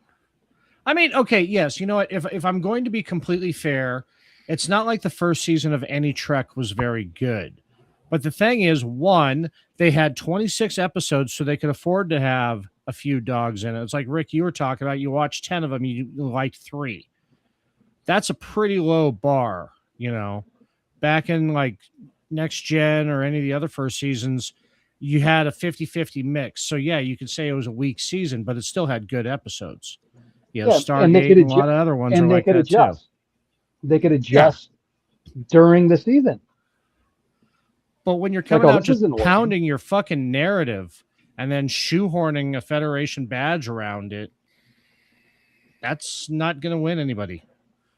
S7: I mean, okay, yes, you know what? If I'm going to be completely fair, it's not like the first season of any Trek was very good. But the thing is, one, they had 26 episodes, so they could afford to have a few dogs in it. It's like Rick, you were talking about. You watched 10 of them, you liked 3. That's a pretty low bar, you know. Back in like Next Gen or any of the other first seasons, you had a 50-50 mix. So yeah, you could say it was a weak season, but it still had good episodes. You know,
S8: yeah, and they
S7: Stargate
S8: could
S7: and a lot of other ones are like that
S8: adjust.
S7: too.
S8: They could adjust during the season.
S7: But when you're
S8: Like,
S7: coming
S8: oh,
S7: out
S8: this
S7: just
S8: isn't working.
S7: pounding your fucking narrative and then shoehorning a Federation badge around it, that's not going to win anybody.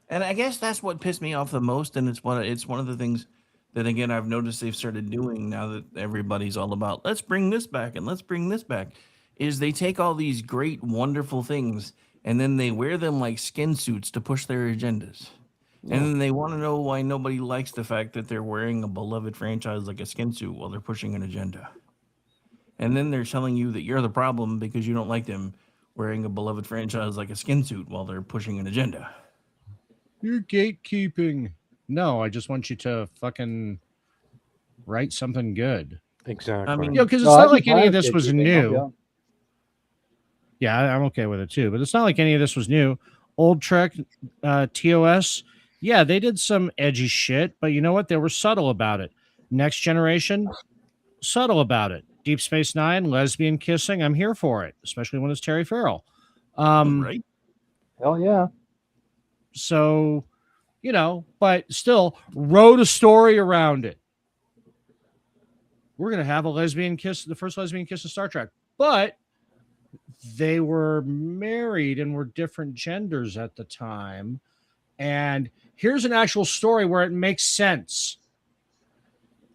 S1: And I guess that's what pissed me off the most, and it's one of the things that again I've noticed they've started doing now that everybody's all about let's bring this back and let's bring this back, is they take all these great wonderful things and then they wear them like skin suits to push their agendas. And then they want to know why nobody likes the fact that they're wearing a beloved franchise like a skin suit while they're pushing an agenda. And then they're telling you that you're the problem because you don't like them wearing a beloved franchise like a skin suit while they're pushing an agenda.
S7: You're gatekeeping. No, I just want you to fucking write something good.
S6: Exactly.
S1: I mean,
S7: You know, because it's
S8: No,
S7: not
S8: I'd be
S7: like any
S8: fine
S7: of
S8: with
S7: this was
S8: gatekeeping, I'll be
S7: new.
S8: honest.
S7: Yeah, I'm okay with it too. But it's not like any of this was new. Old Trek, TOS, yeah, they did some edgy shit, but you know what? They were subtle about it. Next Generation, subtle about it. Deep Space Nine, lesbian kissing, I'm here for it, especially when it's Terry Farrell.
S1: right?
S8: Hell yeah.
S7: So, you know, but still wrote a story around it. We're going to have a lesbian kiss, the first lesbian kiss in Star Trek. But they were married and were different genders at the time. And here's an actual story where it makes sense.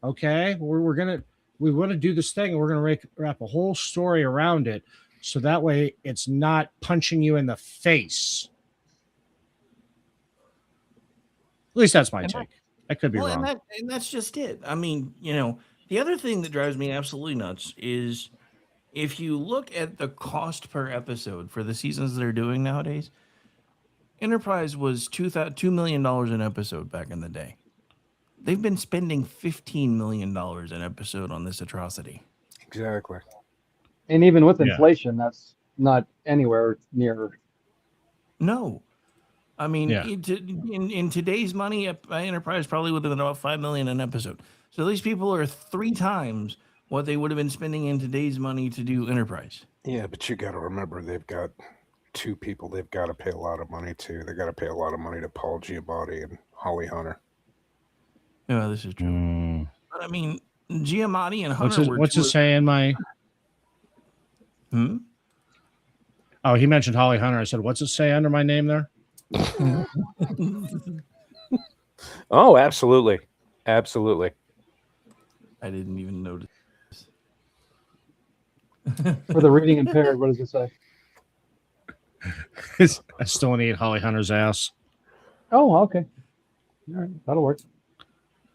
S7: Okay? We want to do this thing and we're going to wrap a whole story around it. So that way it's not punching you in the face. At least that's my take. I could be wrong.
S1: And that's just it. I mean, you know, the other thing that drives me absolutely nuts is if you look at the cost per episode for the seasons they're doing nowadays, Enterprise was $2 million an episode back in the day. They've been spending $15 million an episode on this atrocity.
S6: Exactly.
S8: And even with inflation, that's not anywhere near.
S1: No. I mean, in today's money, Enterprise probably would have been about $5 million an episode. So these people are 3 times what they would have been spending in today's money to do Enterprise.
S6: Yeah, but you got to remember they've got 2 people they've got to pay a lot of money to. They got to pay a lot of money to Paul Giamatti and Holly Hunter.
S1: Yeah, this is true. But I mean, Giamatti and Hunter
S7: What's it say in my? Oh, he mentioned Holly Hunter. I said, "What's it say under my name there?"
S6: Oh, absolutely, absolutely.
S1: I didn't even notice.
S8: For the reading impaired, what does it say?
S7: I still want to eat Holly Hunter's ass.
S8: Oh, okay. All right, that'll work.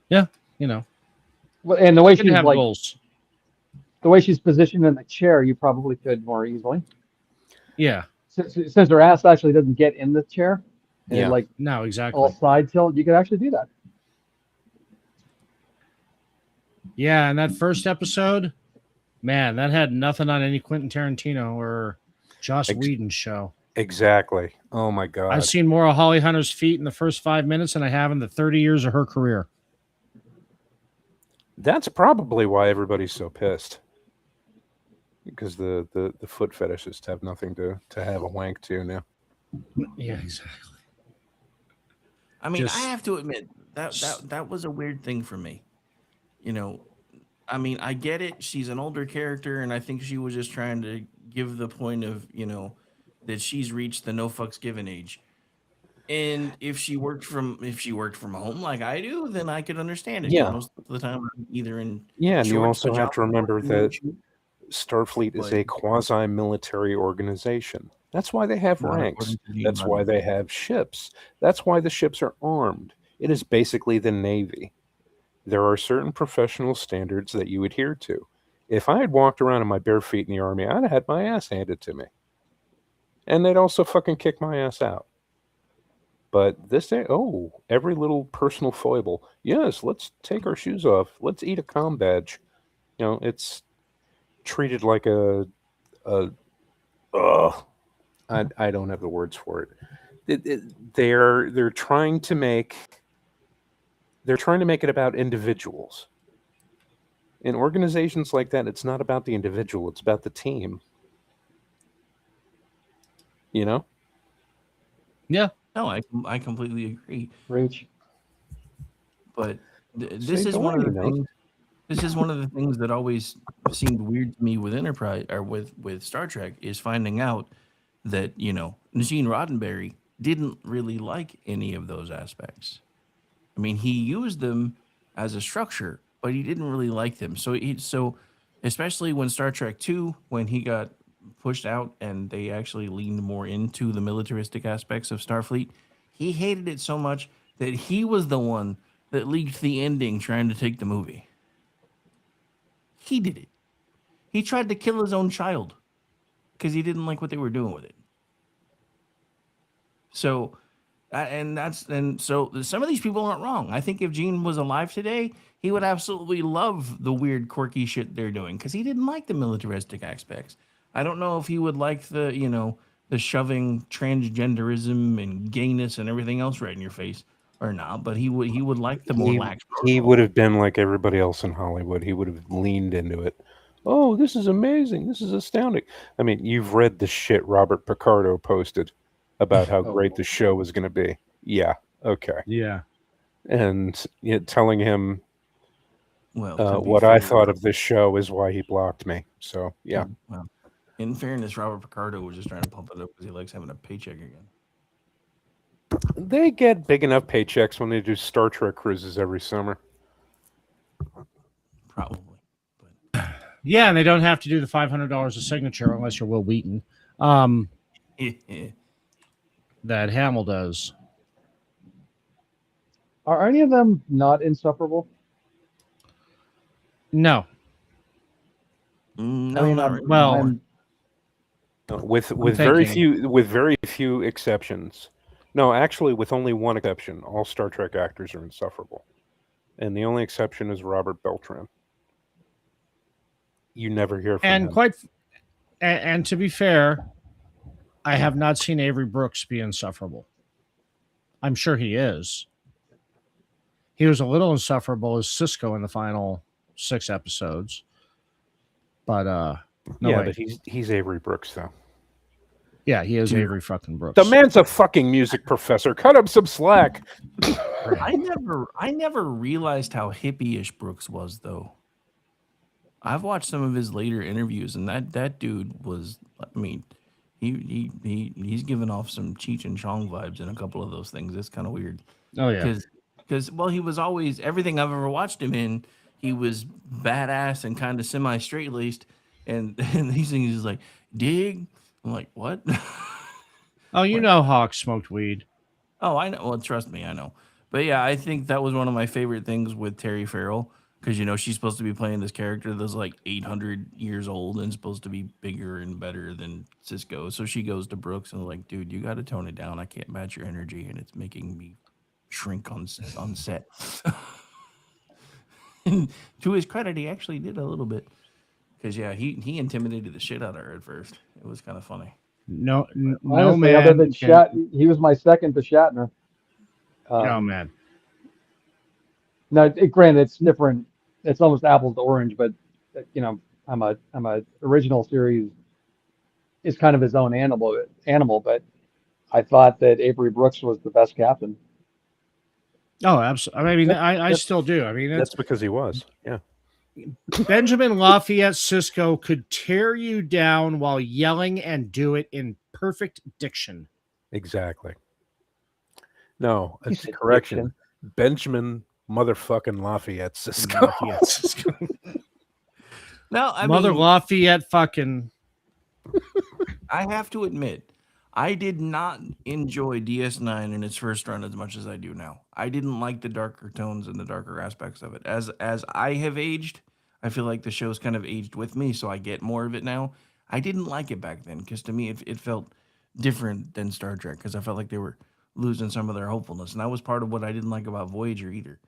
S7: Yeah, you know.
S8: Well, and the way
S7: Could
S8: she's
S7: have
S8: like,
S7: goals.
S8: the way she's positioned in the chair, you probably could more easily.
S7: Yeah.
S8: Since her ass actually doesn't get in the chair, and
S6: Yeah.
S8: like
S7: No, exactly.
S8: all side tilt, you could actually do that.
S7: Yeah, and that first episode, man, that had nothing on any Quentin Tarantino or Joss Whedon show.
S6: Exactly. Oh my God.
S7: I've seen more of Holly Hunter's feet in the first 5 minutes than I have in the 30 years of her career.
S6: That's probably why everybody's so pissed. Because the foot fetishists have nothing to have a wank to now.
S7: Yeah, exactly.
S1: I mean, I have to admit that was a weird thing for me. You know, I mean, I get it. She's an older character, and I think she was just trying to give the point of, you know, that she's reached the no fucks given age. And if she worked from home like I do, then I could understand it.
S6: Yeah.
S1: Most of the time, I'm either in
S6: Yeah, and you
S1: shorts,
S6: also have to remember that Starfleet is a
S1: Like-
S6: quasi-military organization. That's why they have
S1: Not
S6: ranks.
S1: according to Gene
S6: That's why they
S1: Roddenberry.
S6: have ships. That's why the ships are armed. It is basically the Navy. There are certain professional standards that you adhere to. If I had walked around in my bare feet in the Army, I'd have had my ass handed to me. And they'd also fucking kick my ass out. But this day, every little personal foible. Yes, let's take our shoes off. Let's eat a comm badge. It's treated like I don't have the words for it. They're trying to make it about individuals. In organizations like that, it's not about the individual, it's about the team.
S7: Yeah.
S1: No, I completely agree.
S8: Reach.
S1: But this
S6: Say
S1: is one of the
S6: Delaney, no?
S1: things. This is one of the things that always seemed weird to me with Enterprise or with Star Trek is finding out that Gene Roddenberry didn't really like any of those aspects. I mean, he used them as a structure, but he didn't really like them. So especially when Star Trek II, when he got pushed out and they actually leaned more into the militaristic aspects of Starfleet, he hated it so much that he was the one that leaked the ending trying to take the movie. He did it. He tried to kill his own child because he didn't like what they were doing with it. So, so some of these people aren't wrong. I think if Gene was alive today, he would absolutely love the weird, quirky shit they're doing because he didn't like the militaristic aspects. I don't know if he would like the shoving transgenderism and gayness and everything else right in your face or not, but he would like the more lax.
S6: He would have been like everybody else in Hollywood. He would have leaned into it. Oh, this is amazing. This is astounding. I mean, you've read the shit Robert Picardo posted about how great the show was going to be. Yeah. Okay.
S7: Yeah.
S6: And telling him
S1: Well,
S6: what I thought of this show is why he blocked me. So, yeah.
S1: Well, in fairness, Robert Picardo was just trying to pump it up because he likes having a paycheck again.
S6: They get big enough paychecks when they do Star Trek cruises every summer.
S1: Probably.
S7: Yeah, and they don't have to do the $500 a signature unless you're Will Wheaton. That Hamill does.
S8: Are any of them not insufferable?
S7: No.
S1: No,
S8: I mean,
S1: not really.
S7: Well,
S6: with very few exceptions. No, actually, with only one exception, all Star Trek actors are insufferable, and the only exception is Robert Beltran. You never hear from him.
S7: And to be fair, I have not seen Avery Brooks be insufferable. I'm sure he is. He was a little insufferable as Sisko in the final 6 episodes, but
S6: but he's Avery Brooks though.
S7: Yeah, he is Avery fucking Brooks.
S6: The man's a fucking music professor. Cut him some slack.
S1: I never realized how hippie-ish Brooks was, though. I've watched some of his later interviews, and that dude was. I mean, he's giving off some Cheech and Chong vibes in a couple of those things. It's kind of weird.
S7: Oh yeah,
S1: because he was always everything I've ever watched him in. He was badass and kind of semi-straight laced, and these things is like dig. I'm like, what?
S7: Oh, you know Hawk smoked weed.
S1: Oh, I know. Well, trust me, I know. But yeah, I think that was one of my favorite things with Terry Farrell because, she's supposed to be playing this character that's like 800 years old and supposed to be bigger and better than Sisko. So she goes to Brooks and like, dude, you got to tone it down. I can't match your energy and it's making me shrink on set. And to his credit, he actually did a little bit. Because, yeah, he intimidated the shit out of her at first. It was kind of funny.
S7: No
S8: Honestly,
S7: man.
S8: other than he was my second to Shatner.
S7: Oh, man.
S8: Now, granted, it's different. It's almost apples to orange, but, I'm a original series is kind of his own animal, but I thought that Avery Brooks was the best captain.
S7: Oh, absolutely. I mean, I still do. I mean,
S6: that's because he was. Yeah.
S7: Benjamin Lafayette Sisko could tear you down while yelling and do it in perfect diction.
S6: Exactly. No, it's a correction. Benjamin motherfucking Lafayette Sisko.
S1: No, I
S7: Mother
S1: mean,
S7: Lafayette fucking.
S1: I have to admit, I did not enjoy DS9 in its first run as much as I do now. I didn't like the darker tones and the darker aspects of it. As I have aged, I feel like the show's kind of aged with me, so I get more of it now. I didn't like it back then because to me it felt different than Star Trek because I felt like they were losing some of their hopefulness, and that was part of what I didn't like about Voyager either.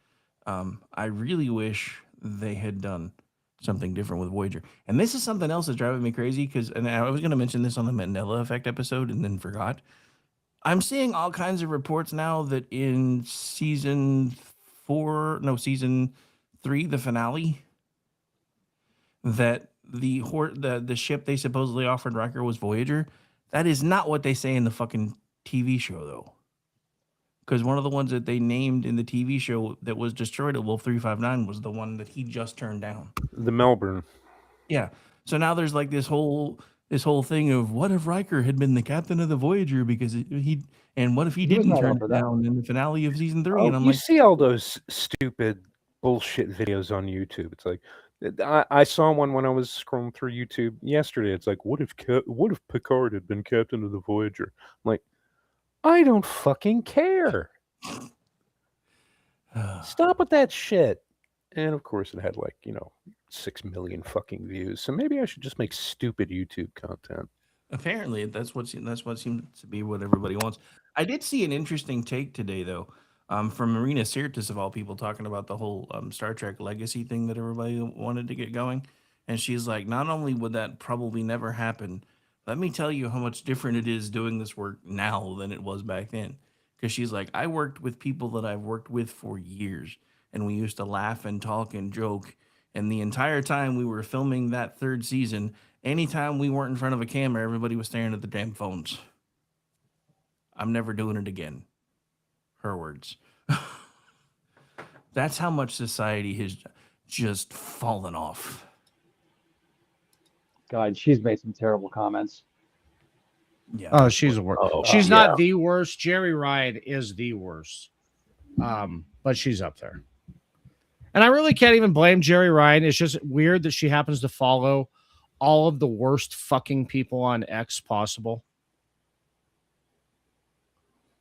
S1: I really wish they had done something different with Voyager. And this is something else that's driving me crazy because, and I was going to mention this on the Mandela Effect episode and then forgot. I'm seeing all kinds of reports now that in season 3, the finale, that the ship they supposedly offered Riker was Voyager. That is not what they say in the fucking TV show, though. Because one of the ones that they named in the TV show that was destroyed at Wolf 359 was the one that he just turned down.
S6: The Melbourne.
S1: Yeah. So now there's like this whole thing of what if Riker had been the captain of the Voyager because and what if he
S8: He was
S1: didn't
S8: not
S1: turn
S8: up for
S1: it
S8: that.
S1: down in the finale of season 3?
S6: Oh,
S1: And I'm
S6: you
S1: like,
S6: see all those stupid bullshit videos on YouTube. It's like I saw one when I was scrolling through YouTube yesterday. It's like, what if Picard had been captain of the Voyager? I'm like, I don't fucking care. Stop with that shit. And of course, it had 6 million fucking views. So maybe I should just make stupid YouTube content.
S1: apparently that's what seems to be what everybody wants. I did see an interesting take today though, from Marina Sirtis of all people talking about the whole Star Trek legacy thing that everybody wanted to get going, and she's like, not only would that probably never happen, let me tell you how much different it is doing this work now than it was back then. Because she's like, I worked with people that I've worked with for years, and we used to laugh and talk and joke. And the entire time we were filming that third season, anytime we weren't in front of a camera, everybody was staring at the damn phones. I'm never doing it again. Her words. That's how much society has just fallen off.
S8: God, she's made some terrible comments.
S1: Yeah.
S7: Oh, she's the worst.
S6: Oh,
S7: She's
S6: yeah.
S7: not the worst. Jerry Ryan is the worst. But she's up there. And I really can't even blame Jerry Ryan. It's just weird that she happens to follow all of the worst fucking people on X possible.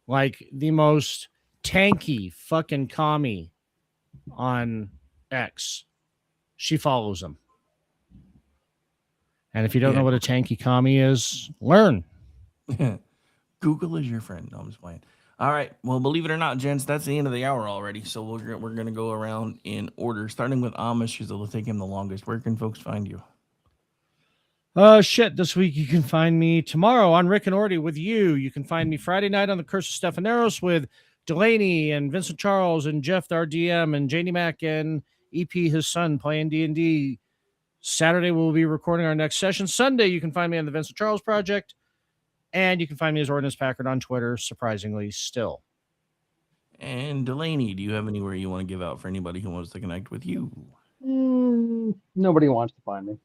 S7: Like the most tanky fucking commie on X. She follows them. And if you don't know what a tanky commie is, learn.
S1: Google is your friend. No, I'm just playing. All right. Well, believe it or not, gents, that's the end of the hour already. So we're going to go around in order, starting with Amish, because it'll take him the longest. Where can folks find you?
S7: Shit. This week you can find me tomorrow on Rick and Orty with you. You can find me Friday night on The Curse of Stephaneros with Delaney and Vincent Charles and Jeff, our DM, and Janie Mack and EP, his son, playing D&D. Saturday, we'll be recording our next session. Sunday, you can find me on the Vincent Charles Project. And you can find me as Ordnance Packard on Twitter, surprisingly still.
S1: And Delaney, do you have anywhere you want to give out for anybody who wants to connect with you?
S8: Nobody wants to find me.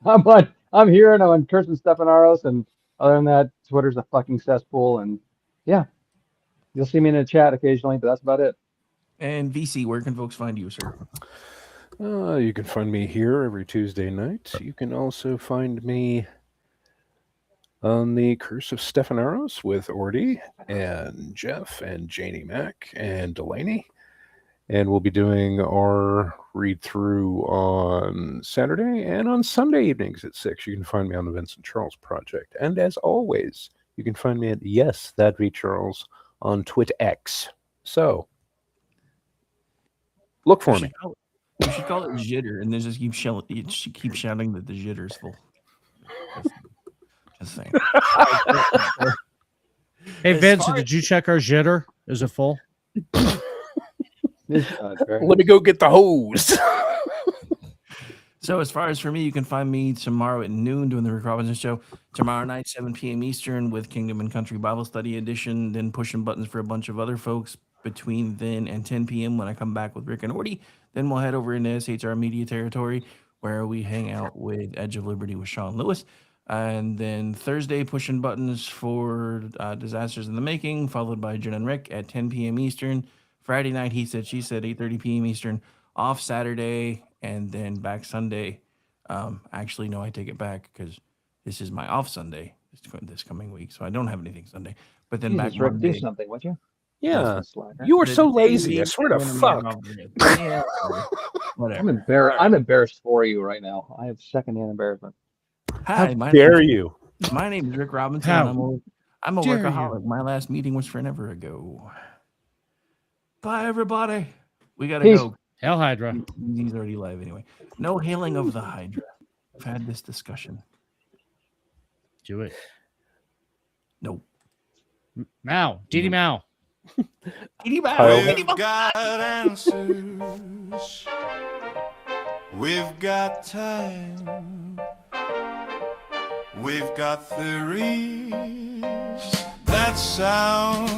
S8: I'm here and I'm on Kirsten Stephaneros, and other than that, Twitter's a fucking cesspool. And yeah, you'll see me in a chat occasionally, but that's about it.
S1: And VC, where can folks find you, sir?
S6: You can find me here every Tuesday night. You can also find me on The Curse of Stephaneros with Orty and Jeff and Janie Mack and Delaney. And we'll be doing our read-through on Saturday and on Sunday evenings at 6. You can find me on the Vincent Charles Project. And as always, you can find me at Yes, That Be Charles on TwitX. So, look for me.
S1: You should call it jitter, and then just keep shouting that the jitter's full. Just saying.
S7: Hey, Vincent, did you check our jitter? Is it full?
S6: Let me go get the hose.
S1: So as far as for me, you can find me tomorrow at noon doing the Rick Robinson Show. Tomorrow night, 7 p.m. Eastern with Kingdom and Country Bible Study Edition. Then pushing buttons for a bunch of other folks between then and 10 p.m. when I come back with Rick and Orty. Then we'll head over into SHR Media territory where we hang out with Edge of Liberty with Sean Lewis. And then Thursday, pushing buttons for Disasters in the Making, followed by Jen and Rick at 10 p.m. Eastern. Friday night, He Said, She Said, 8:30 p.m. Eastern. Off Saturday and then back Sunday. Actually, no, I take it back because this is my off Sunday this coming week, so I don't have anything Sunday. But then back
S8: Jesus, Rick, do
S1: Monday.
S8: something, would you?
S6: Yeah.
S8: Fucking slacker.
S6: You are
S1: the
S6: so
S1: day
S6: lazy. I
S1: leaves,
S6: swear to
S1: I'm gonna be
S6: fuck.
S1: involved in it. Yeah, whatever.
S8: I'm embarrassed for you right now. I have secondhand embarrassment.
S6: How
S1: Hi,
S6: dare you?
S1: My name is Rick Robinson.
S7: How
S1: And I'm a
S7: dare
S1: workaholic. My last meeting was forever ago. Bye, everybody. We gotta
S8: Peace.
S1: go.
S7: Hell Hydra.
S1: He's already live anyway. No hailing of the Hydra. We've had this discussion.
S7: Do it.
S1: Nope.
S7: Mao. Didi Mao.
S1: Kitty
S6: Kyle.
S5: We've got answers. We've got time. We've got theories that sound